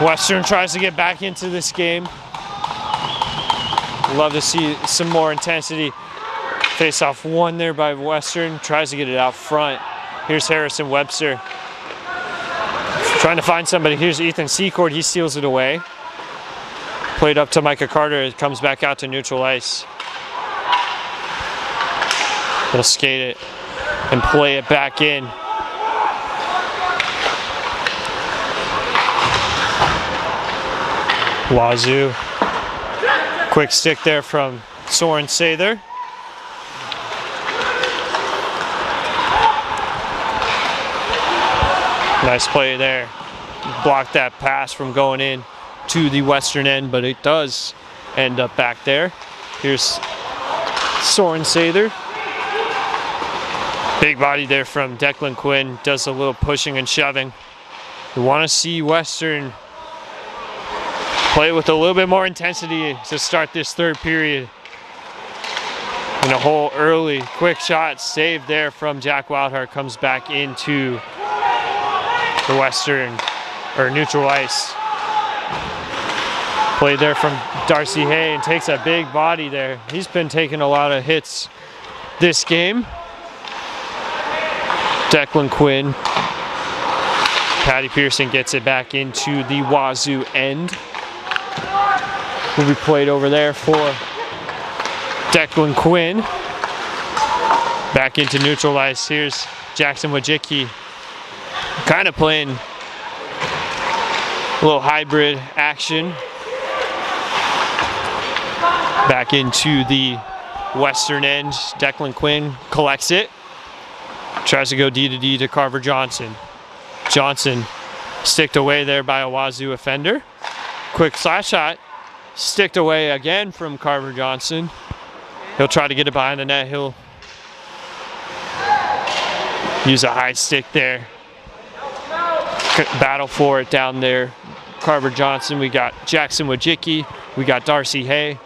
Western tries to get back into this game. Love to see some more intensity. Face-off won there by Western. Tries to get it out front. Here's Harrison Webster. Trying to find somebody. Here's Ethan Secord. He steals it away. Played up to Micah Carter. It comes back out to neutral ice. He'll skate it and play it back in. Wazoo. Quick stick there from Soren Sather. Nice play there. Blocked that pass from going in to the Western end, but it does end up back there. Here's Soren Sather. Big body there from Declan Quinn. Does a little pushing and shoving. We want to see Western play with a little bit more intensity to start this third period. And a hole early. Quick shot saved there from Jack Wildheart. Comes back into the Western, or neutral ice. Played there from Darcy Hay and takes a big body there. He's been taking a lot of hits this game. Declan Quinn. Patty Pearson gets it back into the Wazoo end. Will be played over there for Declan Quinn. Back into neutral ice. Here's Jackson Wojcicki. Kind of playing a little hybrid action. Back into the Western end. Declan Quinn collects it. Tries to go D to D to Carver Johnson. Johnson sticked away there by a Wazoo offender. Quick slash shot. Sticked away again from Carver Johnson. He'll try to get it behind the net. He'll use a high stick there. Battle for it down there. Carver Johnson. We got Jackson Wojcicki. We got Darcy Hay.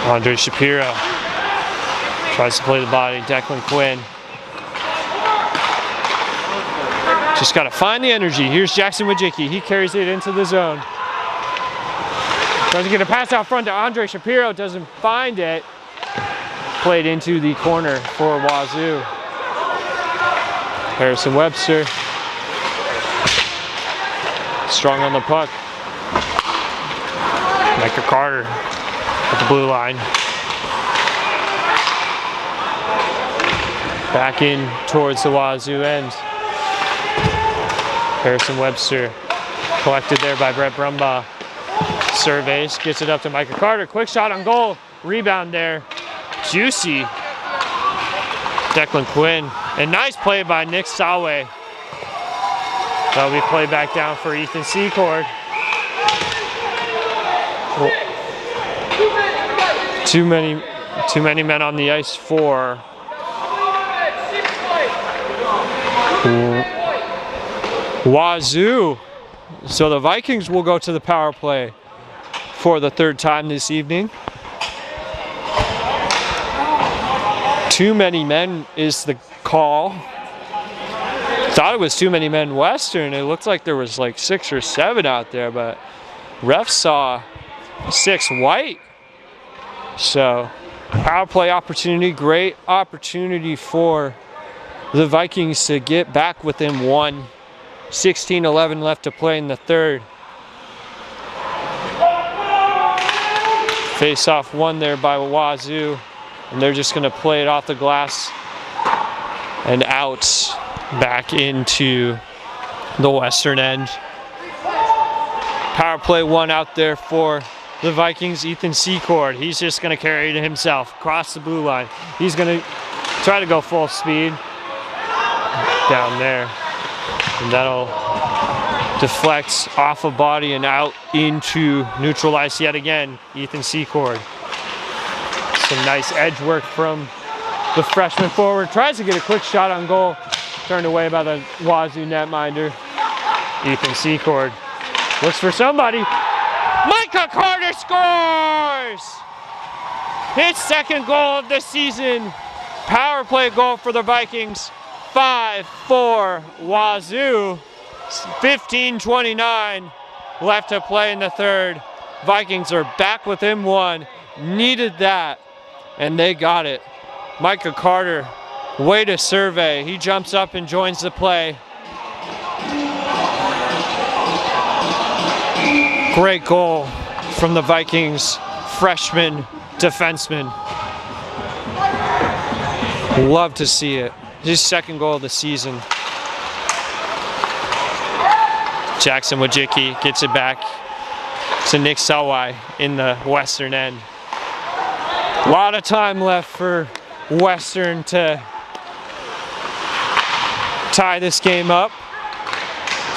Andre Shapiro tries to play the body. Declan Quinn. Just got to find the energy. Here's Jackson Wojcicki. He carries it into the zone. Tries to get a pass out front to Andre Shapiro. Doesn't find it. Played into the corner for Wazoo. Harrison Webster. Strong on the puck. Micah Carter at the blue line. Back in towards the Wazoo end. Harrison Webster collected there by Brett Brumbaugh. Surveys, gets it up to Micah Carter. Quick shot on goal. Rebound there. Juicy. Declan Quinn. And nice play by Nick Sawe. That'll be played back down for Ethan Secord. Too many men on the ice for Wazoo. So the Vikings will go to the power play for the third time this evening. Too many men is the call. Thought it was too many men Western. It looked like there was like 6 or 7 out there, but refs saw 6 white. So power play opportunity, great opportunity for the Vikings to get back within one. 16-11 left to play in the third. Face off won there by Wazoo, and they're just going to play it off the glass and out back into the Western end. Power play one out there for the Vikings. Ethan Secord, he's just going to carry it himself across the blue line. He's going to try to go full speed down there, and that'll deflect off a body and out into neutral ice yet again. Ethan Secord. Some nice edge work from the freshman forward. Tries to get a quick shot on goal. Turned away by the Wazoo netminder. Ethan Secord Looks for somebody. Micah Carter scores! His second goal of the season. Power play goal for the Vikings. 5-4 Wazoo. 15:29 left to play in the third. Vikings are back within one. Needed that, and they got it. Micah Carter, way to survey. He jumps up and joins the play. Great goal from the Vikings freshman defenseman. Love to see it. His second goal of the season. Jackson Wojcicki gets it back to Nick Selway in the Western end. A lot of time left for Western to tie this game up.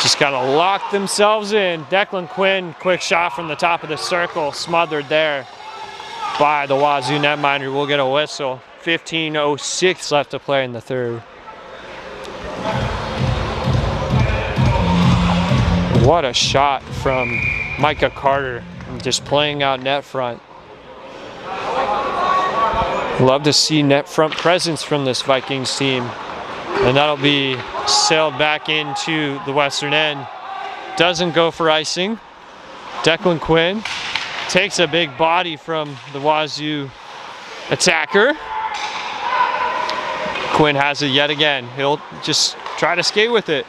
Just gotta lock themselves in. Declan Quinn, quick shot from the top of the circle, smothered there by the Wazoo netminder. We'll get a whistle. 15:06 left to play in the third. What a shot from Micah Carter, just playing out net front. Love to see net front presence from this Vikings team. And that'll be sailed back into the Western end. Doesn't go for icing. Declan Quinn takes a big body from the Wazoo attacker. Quinn has it yet again. He'll just try to skate with it.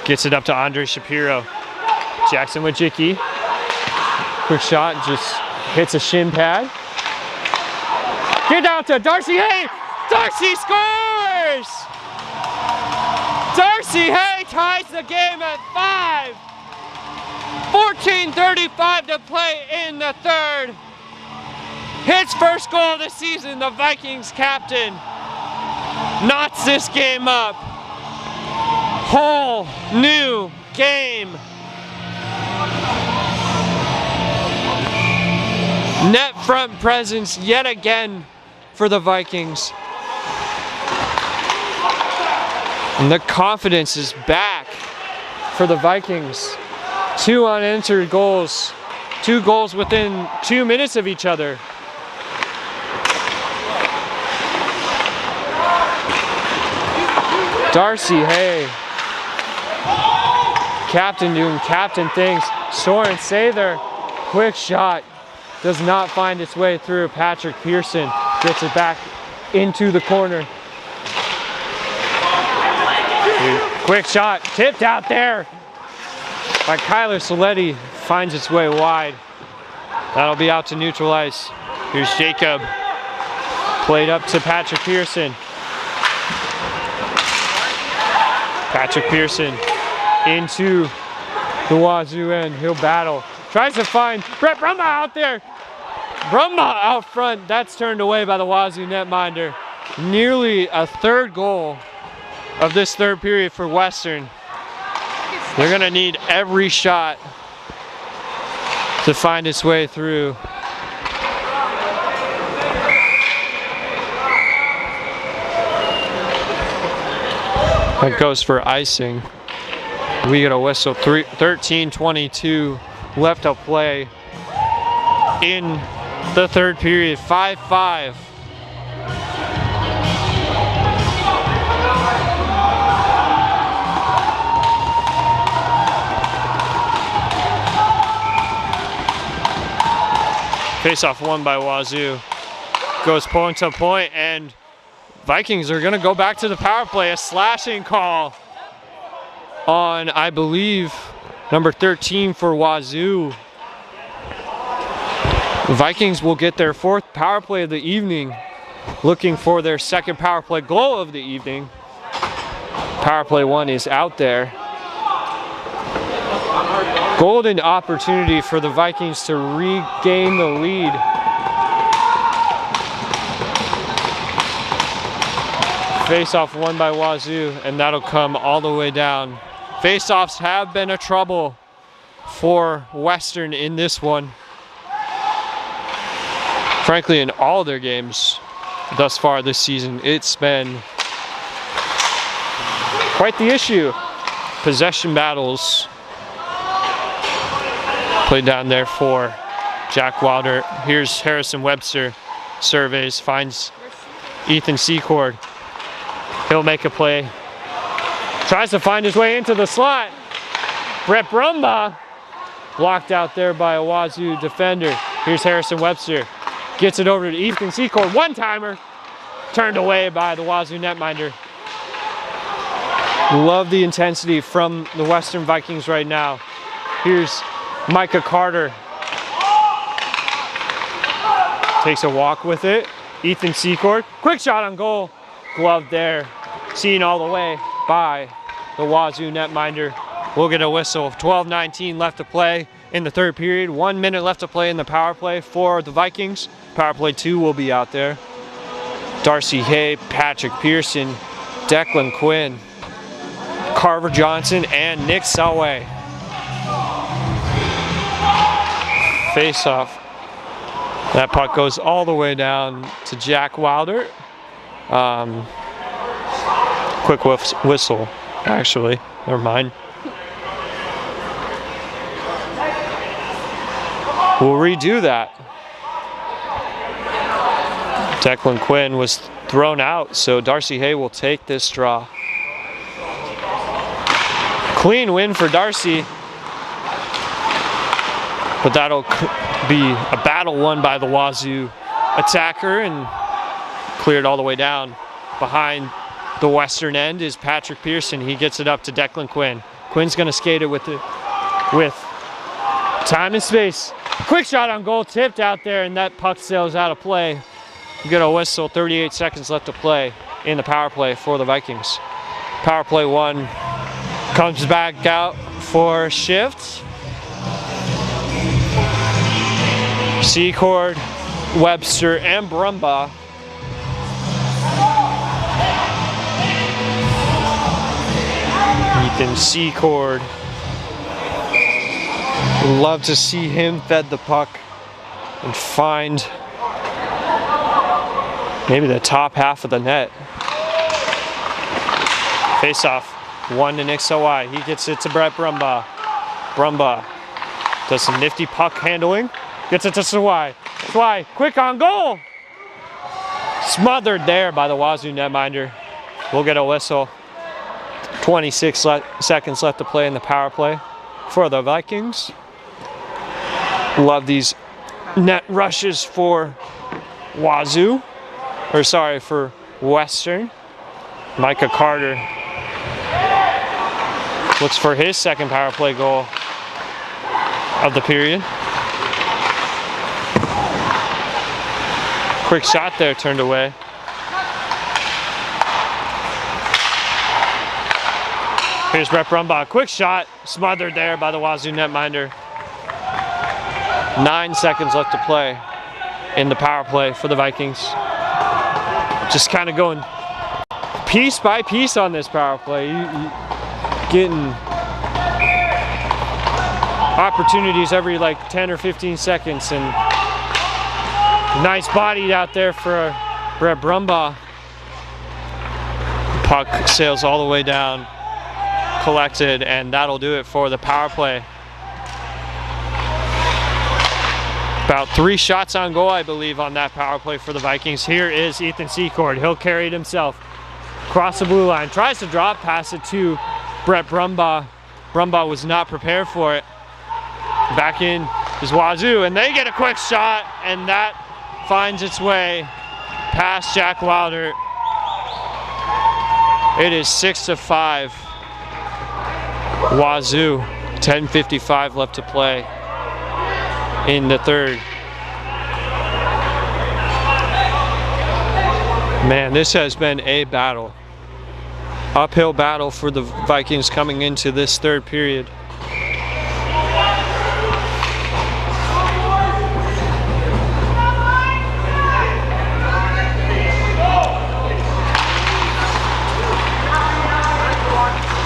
Gets it up to Andre Shapiro. Jackson Wojcicki. Quick shot, just hits a shin pad. Get out to Darcy Hay. Darcy scores! Darcy Hay ties the game at 5. 14:35 to play in the third. His first goal of the season, the Vikings captain knots this game up. Whole new game. Net front presence yet again for the Vikings. And the confidence is back for the Vikings. 2 unanswered goals. 2 goals within 2 minutes of each other. Darcy Hay. Captain doing captain things. Soren Sather. Quick shot. Does not find its way through. Patrick Pearson gets it back into the corner. Quick shot, tipped out there by Kyler Saletti, finds its way wide. That'll be out to neutral ice. Here's Jacob, played up to Patrick Pearson. Patrick Pearson into the Wazoo end. He'll battle. Tries to find Brett Brumbaugh out there. Brumbaugh out front. That's turned away by the Wazoo netminder. Nearly a third goal of this third period for Western. They're gonna need every shot to find its way through. That goes for icing. We get a whistle. 13:22 left to play in the third period. 5-5. Face-off won by Wazoo. Goes point to point, and Vikings are going to go back to the power play. A slashing call on, I believe, number 13 for Wazoo. The Vikings will get their 4th power play of the evening, looking for their 2nd power play goal of the evening. Power play 1 is out there. Golden opportunity for the Vikings to regain the lead. Face-off won by Wazoo, and that'll come all the way down. Face-offs have been a trouble for Western in this one. Frankly, in all their games thus far this season, it's been quite the issue. Possession battles Play down there for Jack Wilder. Here's Harrison Webster. Surveys, finds Ethan Secord. He'll make a play. Tries to find his way into the slot. Brett Brumbaugh blocked out there by a Wazoo defender. Here's Harrison Webster. Gets it over to Ethan Secord. One-timer. Turned away by the Wazoo netminder. Love the intensity from the Western Vikings right now. Here's Micah Carter. Takes a walk with it. Ethan Secord. Quick shot on goal. Glove there. Seen all the way by the Wazoo netminder. We'll get a whistle. 12:19 left to play in the third period. 1 minute left to play in the power play for the Vikings. Power play 2 will be out there. Darcy Hay, Patrick Pearson, Declan Quinn, Carver Johnson, and Nick Selway. Face off. That puck goes all the way down to Jack Wilder. Quick whistle, actually. Never mind. We'll redo that. Declan Quinn was thrown out, so Darcy Hay will take this draw. Clean win for Darcy, but that'll be a battle won by the Wazoo attacker and cleared all the way down. Behind the western end is Patrick Pearson. He gets it up to Declan Quinn. Quinn's gonna skate it with time and space. Quick shot on goal, tipped out there, and that puck sails out of play. We get a whistle, 38 seconds left to play in the power play for the Vikings. Power play 1 comes back out for shift. Secord, Webster, and Brumbaugh. Ethan Secord. Love to see him fed the puck and find maybe the top half of the net. Face off. 1 to Nick Sawai. He gets it to Brett Brumbaugh. Brumbaugh does some nifty puck handling. Gets it to Sawai. Sawai, quick on goal. Smothered there by the Wazoo netminder. We'll get a whistle. 26 seconds left to play in the power play for the Vikings. Love these net rushes for Wazoo. Or sorry, for Western. Micah Carter looks for his second power play goal of the period. Quick shot there, turned away. Here's Brett Brumbaugh. Quick shot, smothered there by the Wazoo netminder. 9 seconds left to play in the power play for the Vikings. Just kind of going piece by piece on this power play. You getting opportunities every like 10 or 15 seconds, and nice body out there for Brett Brumbaugh. Puck sails all the way down, collected, and that'll do it for the power play. About 3 shots on goal, I believe, on that power play for the Vikings. Here is Ethan Secord. He'll carry it himself. Across the blue line. Tries to drop pass it to Brett Brumbaugh. Brumbaugh was not prepared for it. Back in is Wazoo, and they get a quick shot, and that finds its way past Jack Wilder. It is 6-5. Wazoo. 10:55 left to play in the third. Man, this has been a battle. Uphill battle for the Vikings coming into this third period.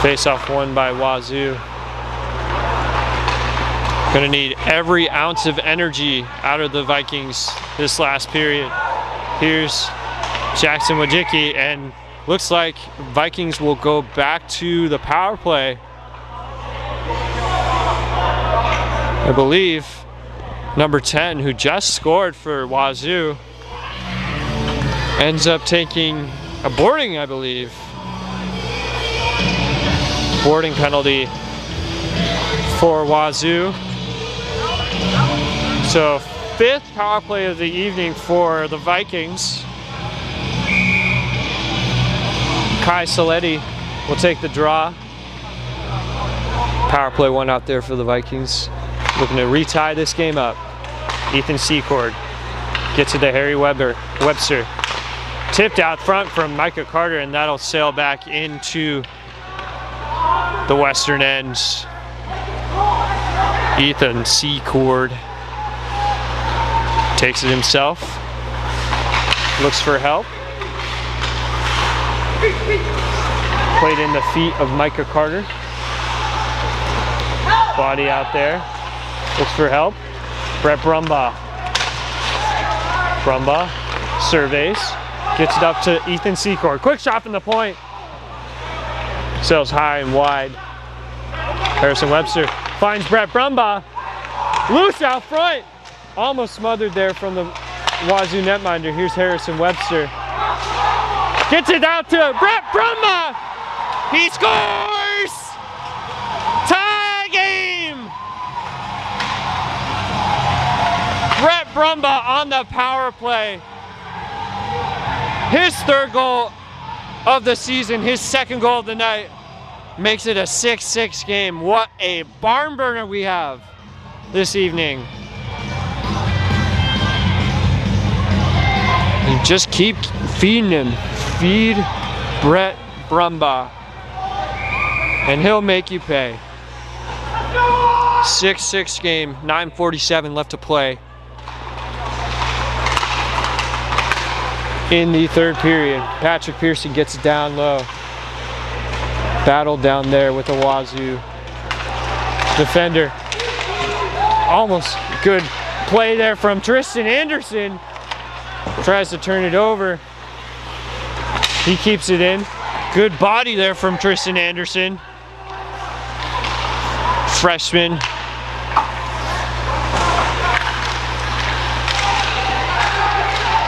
Face-off won by Wazoo. Gonna need every ounce of energy out of the Vikings this last period. Here's Jackson Wojcicki, and looks like Vikings will go back to the power play. I believe, number 10, who just scored for Wazoo, ends up taking a boarding, I believe. Boarding penalty for Wazoo. So 5th power play of the evening for the Vikings. Kai Saletti will take the draw. Power play 1 out there for the Vikings. Looking to retie this game up. Ethan Secord gets it to Harry Webster. Tipped out front from Micah Carter, and that'll sail back into the western ends. Ethan Secord takes it himself. Looks for help. Played in the feet of Micah Carter. Body out there. Looks for help. Brett Brumbaugh. Brumbaugh surveys. Gets it up to Ethan Secord. Quick shot from the point. Sails high and wide. Harrison Webster finds Brett Brumbaugh. Loose out front. Almost smothered there from the Wazoo netminder. Here's Harrison Webster. Gets it out to Brett Brumbaugh. He scores! Tie game! Brett Brumbaugh on the power play. His 3rd goal of the season, his 2nd goal of the night, makes it a 6-6 game. What a barn burner we have this evening. And just keep feeding him. Feed Brett Brumbaugh, and he'll make you pay. 6-6 game, 9:47 left to play in the 3rd period. Patrick Pearson gets it down low. Battle down there with the Wazoo defender. Almost good play there from Tristan Anderson. Tries to turn it over. He keeps it in. Good body there from Tristan Anderson. Freshman.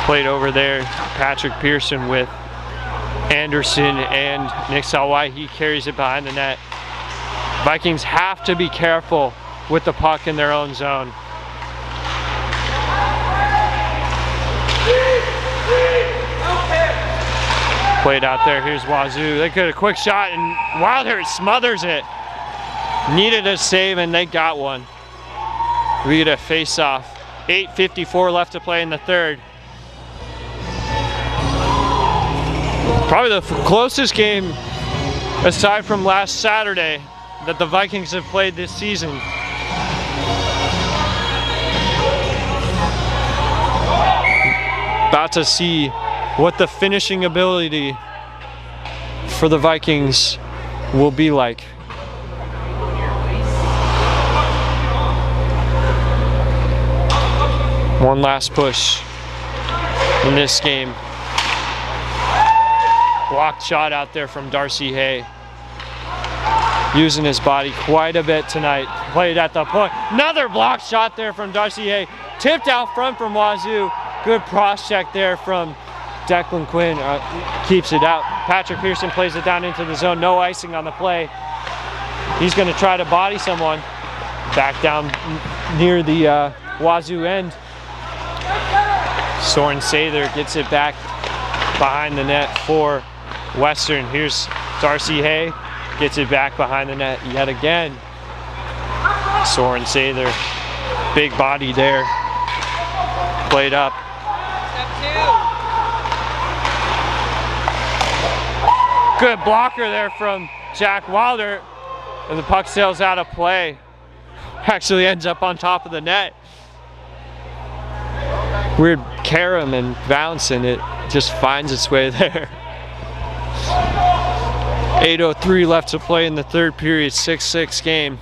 Played over there. Patrick Pearson with Anderson and Nick Salwai. He carries it behind the net. Vikings have to be careful with the puck in their own zone. Played out there, here's Wazoo. They could have quick shot and Wildhurt smothers it. Needed a save and they got one. We get a face off. 8:54 left to play in the 3rd. Probably the closest game, aside from last Saturday, that the Vikings have played this season. About to see what the finishing ability for the Vikings will be like. One last push in this game. Blocked shot out there from Darcy Hay. Using his body quite a bit tonight. Played at the point. Another blocked shot there from Darcy Hay. Tipped out front from Wazoo. Good cross check there from Declan Quinn. Keeps it out. Patrick Pearson plays it down into the zone. No icing on the play. He's going to try to body someone. Back down near the Wazoo end. Soren Sather gets it back behind the net for Western. Here's Darcy Hay. Gets it back behind the net yet again. Soren Sather. Big body there. Played up. Good blocker there from Jack Wilder. And the puck sails out of play. Actually ends up on top of the net. Weird carom and bounce, and it just finds its way there. 8:03 left to play in the 3rd period, 6-6 game.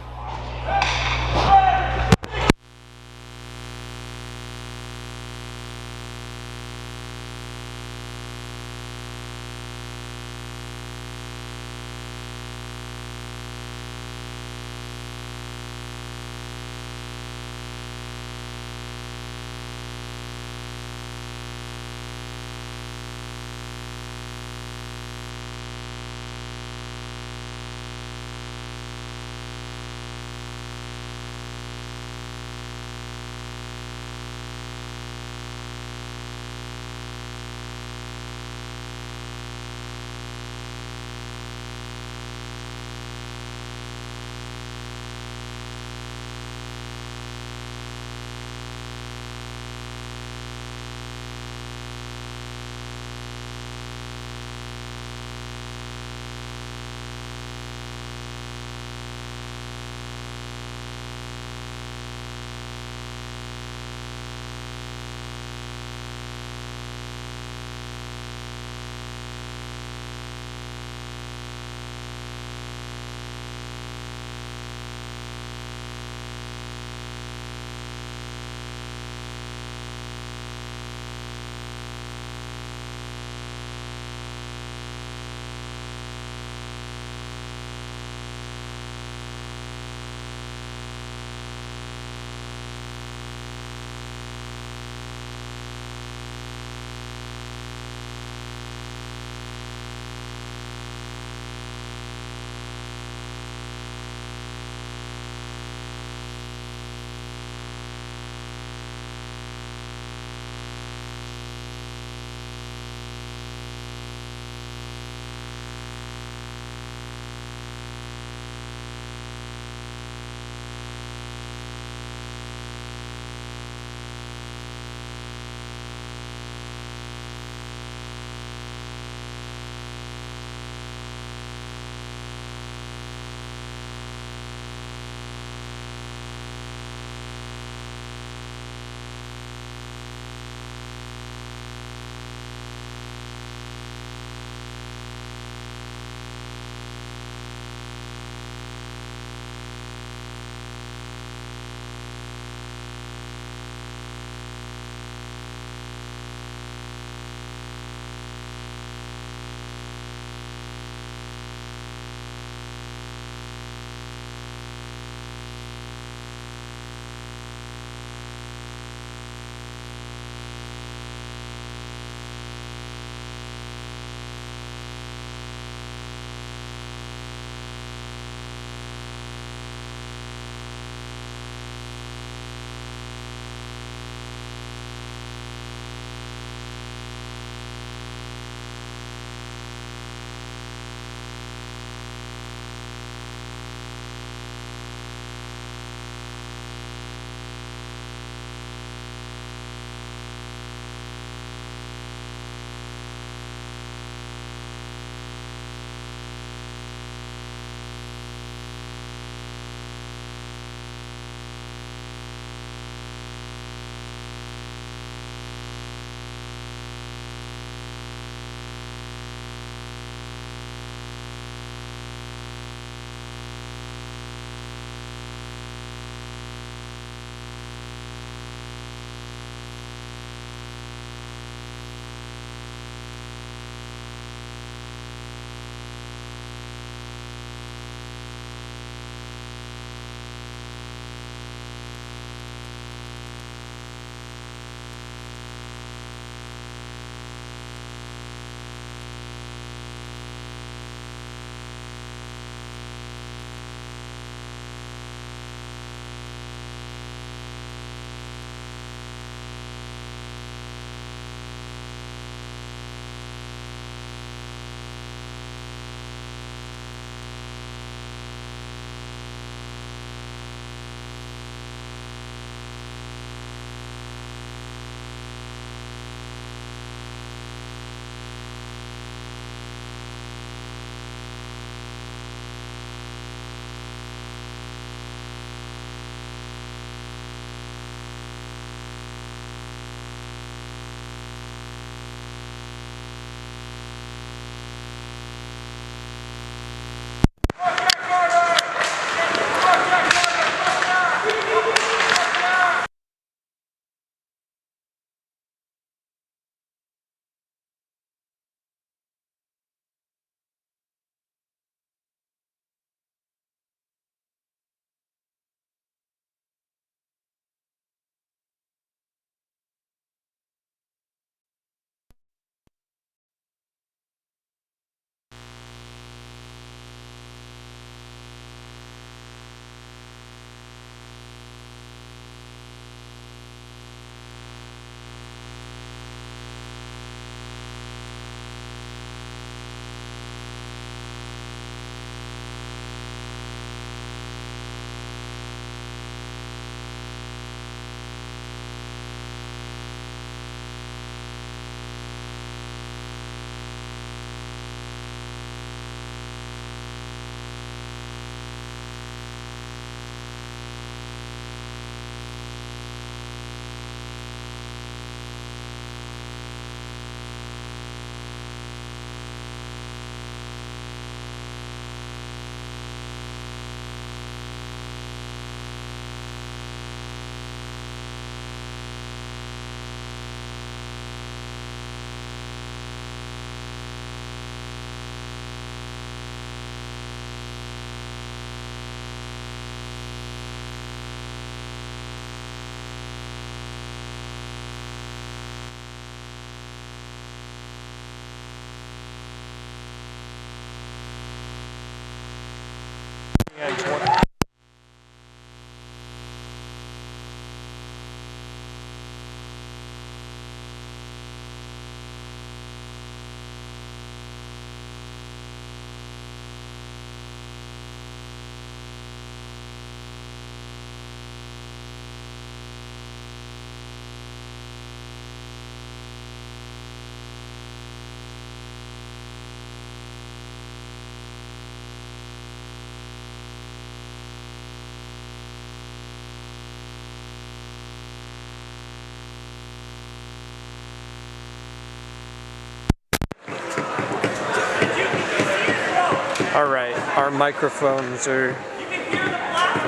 Alright, our microphones are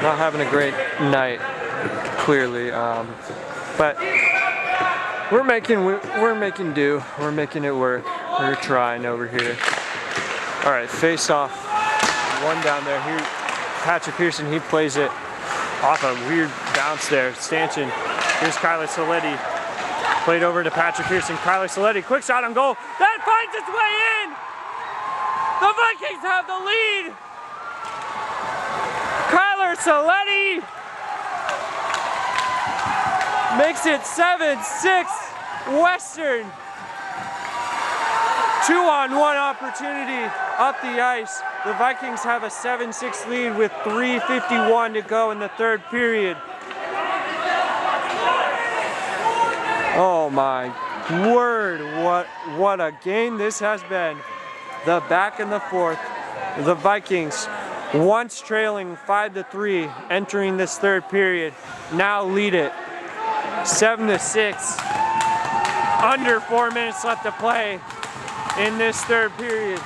not having a great night, clearly, but we're making do. We're making it work. We're trying over here. Alright, face off. One down there. Here, Patrick Pearson, he plays it off a weird bounce there. Stanchion. Here's Kyler Saletti. Played over to Patrick Pearson. Kyler Saletti, quick shot on goal. That finds its way in! The Vikings have the lead! Kyler Saletti makes it 7-6 Western. 2-on-1 opportunity up the ice. The Vikings have a 7-6 lead with 3:51 to go in the third period. Oh my word, what a game this has been. The back and the forth. The Vikings, once trailing 5-3, entering this third period, now lead it 7-6. Under 4 minutes left to play in this third period.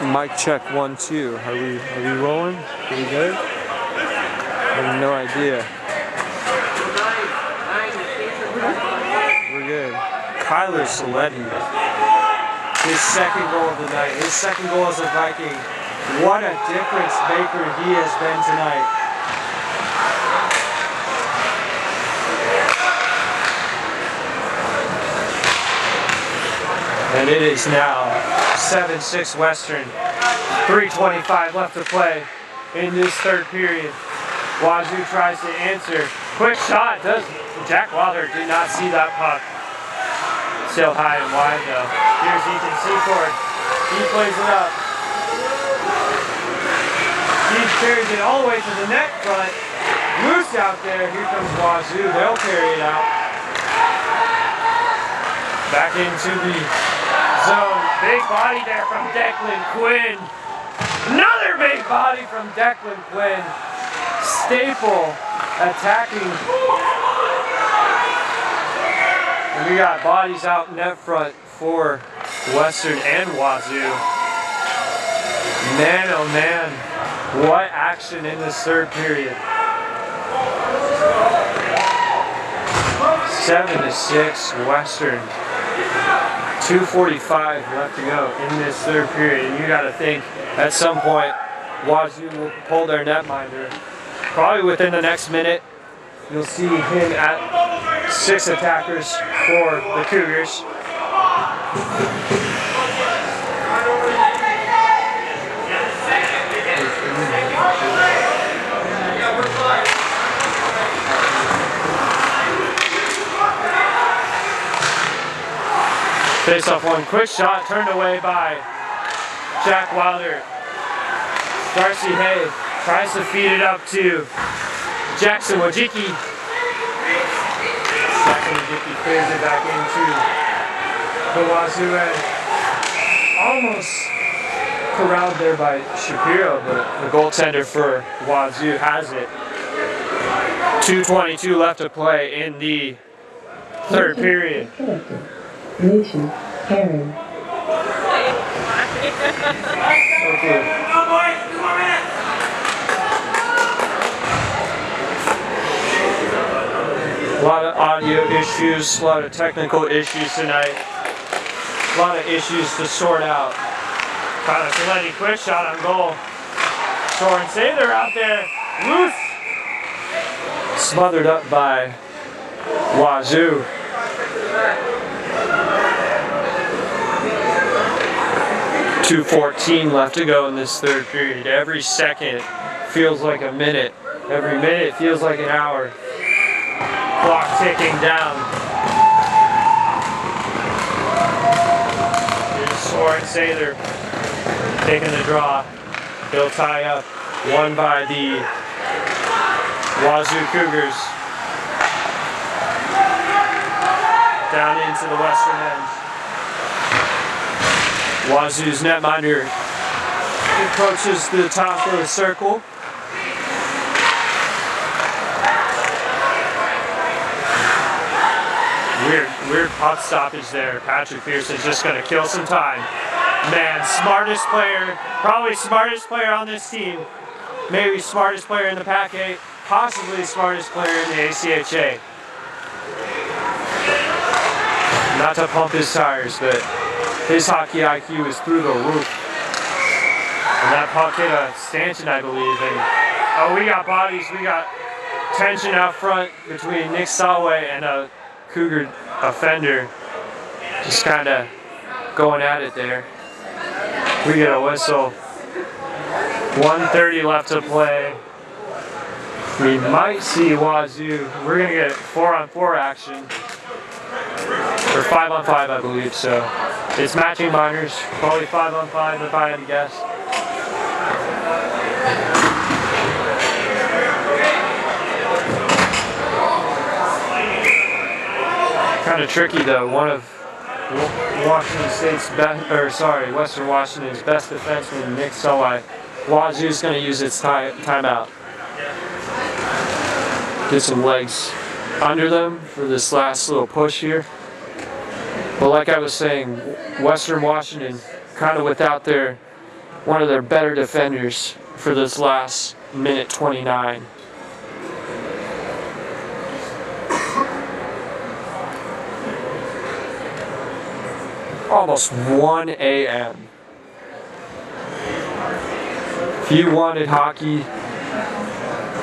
Mic check 1, 2. Are we rolling? Are we good? I have no idea. We're good. Kyler Saletti. His second goal of the night. His second goal as a Viking. What a difference maker he has been tonight. And it is now 7-6 Western, 3:25 left to play in this third period. Wazoo tries to answer. Quick shot. Jack Wilder did not see that puck. Still high and wide though. Here's Ethan Secord. He plays it up. He carries it all the way to the net front. Loose out there. Here comes Wazoo. They'll carry it out. Back into the zone. Big body there from Declan Quinn. Another big body from Declan Quinn. Staple attacking. And we got bodies out net front for Western and Wazoo. Man, oh man. What action in this third period. 7-6 Western. 2:45 left to go in this third period. And you got to think at some point Wazoo will pull their netminder. Probably within the next minute, you'll see him at 6 attackers for the Cougars. Face off one, quick shot, turned away by Jack Wilder. Darcy Hay tries to feed it up to Jackson Wojcicki. Jackson Wojcicki clears it back into the Wazoo end. Almost corralled there by Shapiro, but the goaltender for Wazoo has it. 2:22 left to play in the third period. Nation, Karen. Okay. A lot of audio issues, a lot of technical issues tonight. A lot of issues to sort out. Kyler Saletti, quick shot on goal. Soren Sather out there, loose. Smothered up by Wazoo. 2:14 left to go in this third period. Every second feels like a minute. Every minute feels like an hour. Clock ticking down. Here's Soren Sather taking the draw. He'll tie up. Won by the Wazoo Cougars. down into the western end. Wazoo's netminder approaches the top of the circle. Weird puck stoppage there. Patrick Pearson's just going to kill some time. Man, smartest player, probably smartest player on this team. Maybe smartest player in the Pac-8, possibly smartest player in the ACHA. Not to pump his tires, but his hockey IQ is through the roof. And that puck hit a stanchion, I believe. And oh, we got bodies. We got tension out front between Nick Salway and a Cougar offender. Just kind of going at it there. We get a whistle. 1:30 left to play. We might see Wazoo. We're going to get 4-on-4 action. Or 5-on-5, I believe. So it's matching minors. Probably 5-on-5 if I had to guess. Kind of tricky though. One of Washington State's best, Western Washington's best defenseman, Nick Salway. Wazoo's going to use its timeout. Get some legs under them for this last little push here. But like I was saying, Western Washington kind of without one of their better defenders for this last minute 29. Almost 1 a.m. If you wanted hockey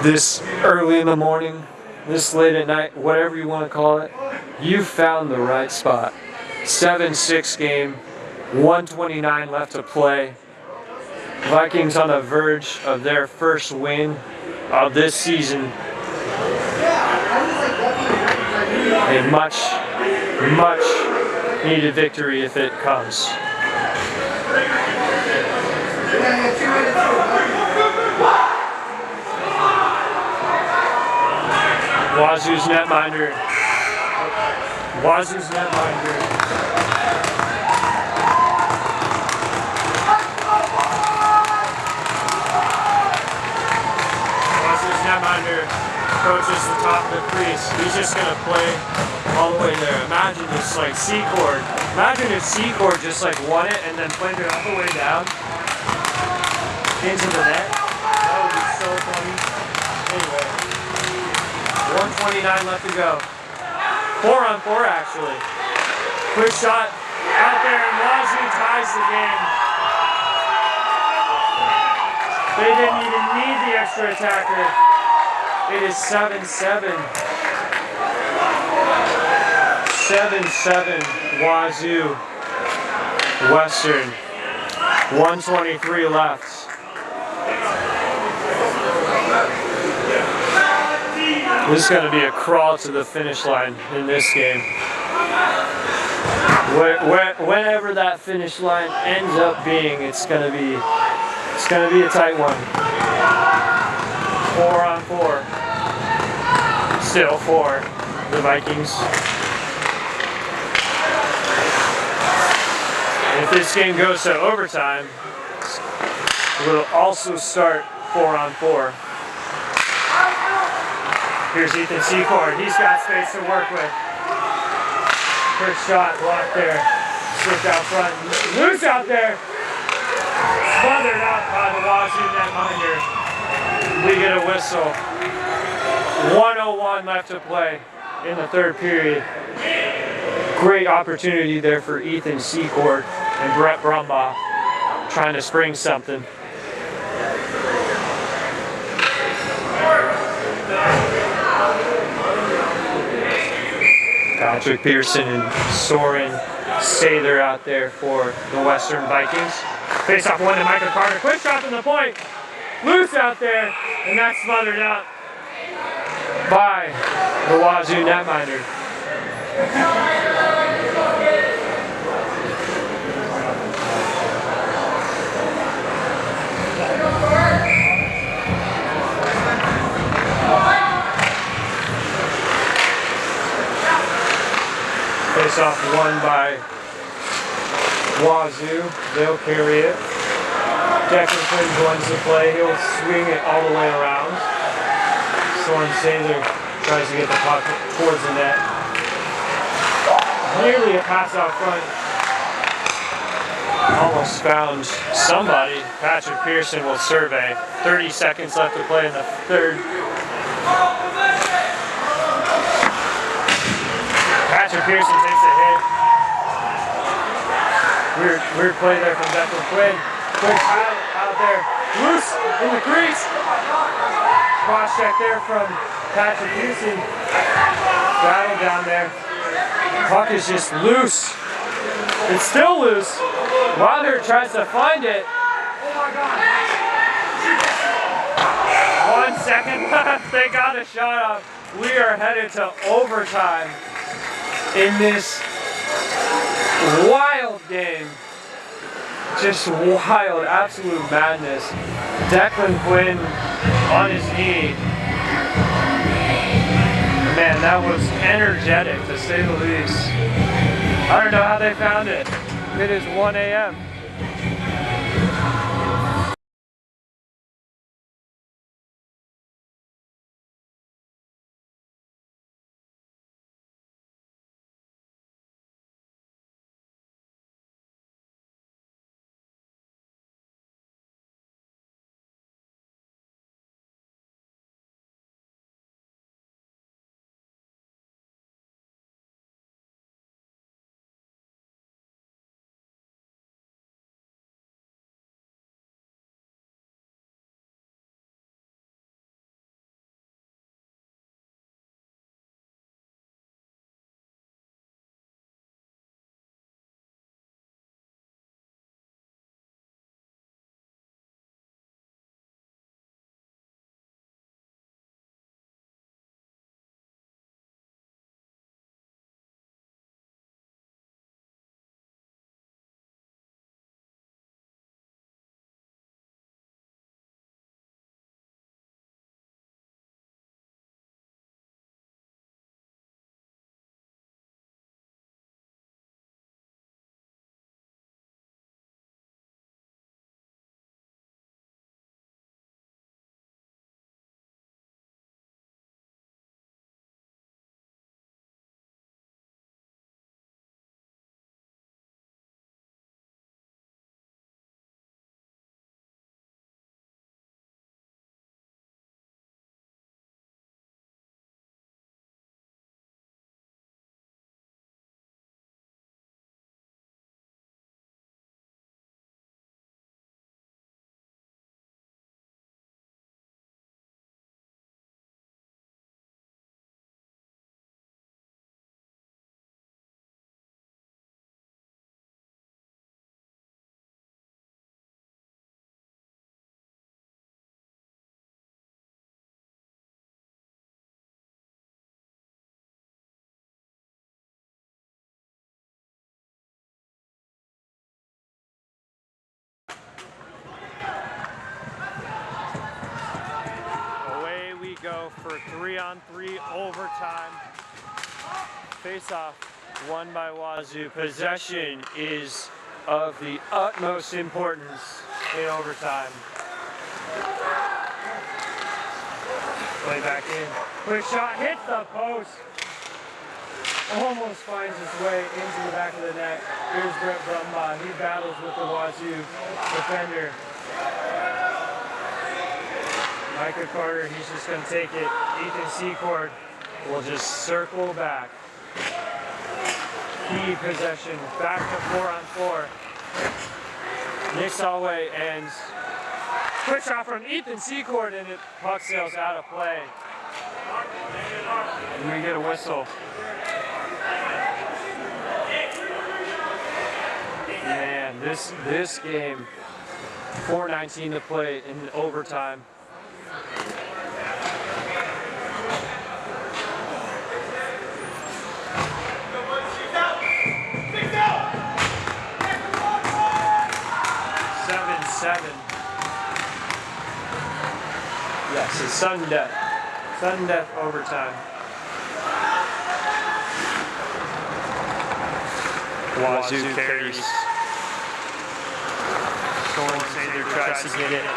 this early in the morning, this late at night, whatever you want to call it, you found the right spot. 7-6 game, 1:29 left to play. Vikings on the verge of their first win of this season. A much needed victory if it comes. Wazoo's netminder. Wazoo's netminder. Approaches the top of the crease. He's just going to play all the way there. Imagine this like C-chord. Imagine if C-chord just like won it and then played it all the way down into the net. That would be so funny. Anyway, 1:29 left to go. 4-on-4 actually. Quick shot out there and Wazoo ties the game. They didn't even need the extra attacker. It is 7-7. 7-7 Wazoo Western. 1:23 left. This is going to be a crawl to the finish line in this game. Whenever that finish line ends up being, it's going to be a tight one. 4-on-4. Still for the Vikings. And if this game goes to overtime, we'll also start 4-on-4. Here's Ethan Secord. He's got space to work with. First shot blocked there. Slipped out front. Loose out there. Smothered out by the Wazoo netminder. We get a whistle. 1:01 left to play in the third period. Great opportunity there for Ethan Secord and Brett Brumbaugh trying to spring something. Patrick Pearson and Soren Sather out there for the Western Vikings. Face off one to Michael Carter. Quick shot from the point. Loose out there, and that's smothered out by the Wazoo netminder. won by Wazoo. They'll carry it. Declan Quinn joins the play. He'll swing it all the way around. Soren Saylor tries to get the puck towards the net. Nearly a pass out front. Almost found somebody. Patrick Pearson will survey. 30 seconds left to play in the third. Patrick Pearson takes a hit. Weird play there from Declan Quinn. Quick out there. Loose in the crease. Cross check there from Patrick Pearson. Battle down there. Puck is just loose. It's still loose. Wilder tries to find it. 1 second left. They got a shot off. We are headed to overtime in this wild game. Just wild, absolute madness. Declan Quinn on his knee. Man, that was energetic to say the least. I don't know how they found it. It is 1 a.m. Go for 3-on-3 overtime. Face-off won by Wazoo. Possession is of the utmost importance in overtime. Play back in. Quick shot hits the post. Almost finds his way into the back of the net. Here's Brett Brumbaugh. He battles with the Wazoo defender. Micah Carter, he's just going to take it. Ethan Secord will just circle back. Key possession, back to 4-on-4. Nick Solway ends. Quick shot from Ethan Secord and it puck sails out of play. And we get a whistle. Man, this game, 4:19 to play in overtime. Yes, it's sudden death. Sudden death overtime. Wazoo carries. Soren Sather tries to get it.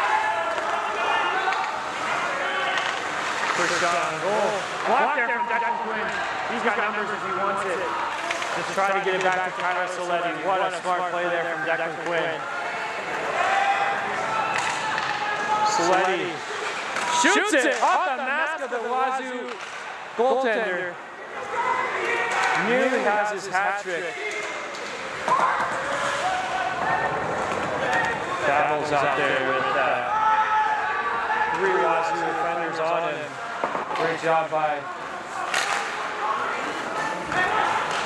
Quick shot on goal. Blocked there from Declan Quinn. He's got numbers if he wants it. Just try to get it back to Kyler Soletti. What a smart play there from Declan Quinn. Soletti shoots it off the mask of the Wazoo goaltender. Nearly has his hat trick. Battles out there with 3 Wazoo defenders on him. Great job by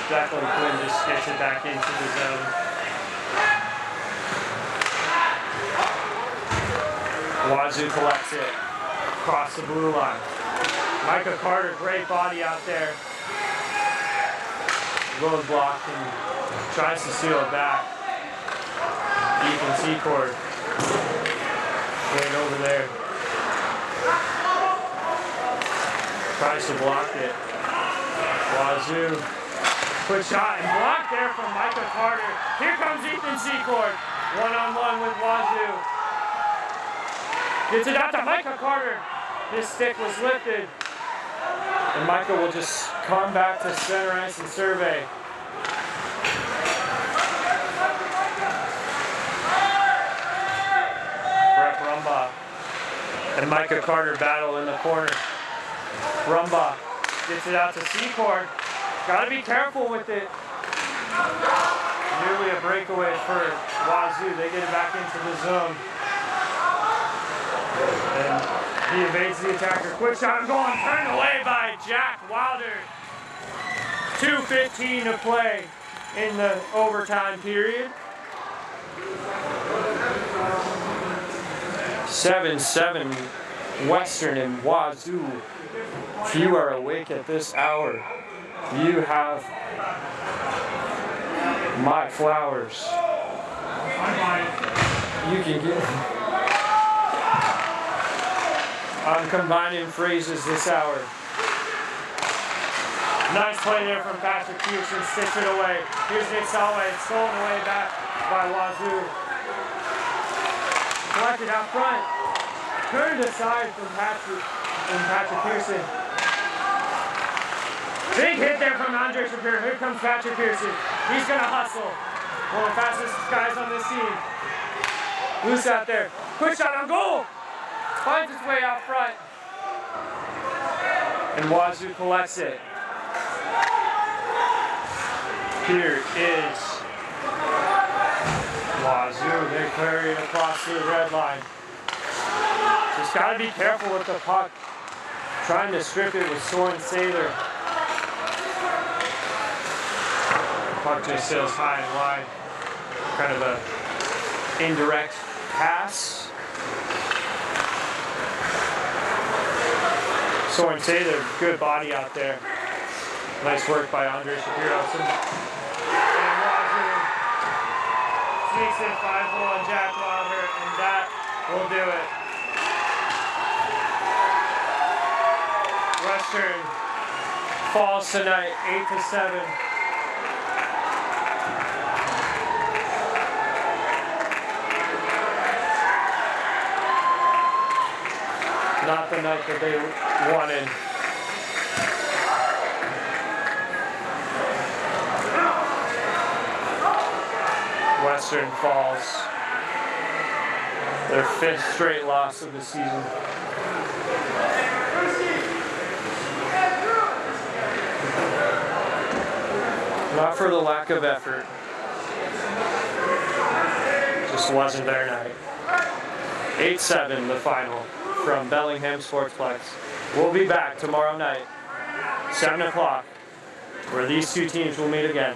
Declan Quinn, just gets it back into the zone. Wazoo collects it across the blue line. Micah Carter, great body out there. Road blocked and tries to seal it back. Ethan Secord right over there. Tries to block it. Wazoo. Quick shot and blocked there from Micah Carter. Here comes Ethan Secord. One-on-one with Wazoo. Gets it out to Micah Carter. His stick was lifted. And Micah will just come back to center ice and survey. Brett Brumbaugh and Micah Carter battle in the corner. Brumbaugh gets it out to Secord. Gotta be careful with it. Nearly a breakaway for Wazoo. They get it back into the zone. And he evades the attacker. Quick shot going, turned away by Jack Wilder. 2:15 to play in the overtime period. 7-7 Western and Wazoo. If you are awake at this hour, you have my flowers. You can get. I'm combining phrases this hour. Nice play there from Patrick Pearson, sticks it away. Here's Nick Solway, it's stolen away back by Wazoo. Collected out front, turned aside from Patrick Pearson. Big hit there from Andre Shapiro. Here comes Patrick Pearson. He's gonna hustle. One of the fastest guys on this team. Loose out there. Quick shot on goal. Finds its way out front. And Wazoo collects it. Here is Wazoo. They carry it across the red line. Just gotta be careful with the puck. Trying to strip it with Soren Sather. Puck just sails high and wide. Kind of a indirect pass. Soren Sather, good body out there. Nice work by Andre Shapiro. And Wazoo sneaks in 5-0 on Jack Wilder, and that will do it. Western falls tonight, 8-7. Not the night that they wanted. Western falls. Their 5th straight loss of the season. Not for the lack of effort. Just wasn't their night. 8-7 the final from Bellingham Sportsplex. We'll be back tomorrow night, 7 o'clock, where these two teams will meet again.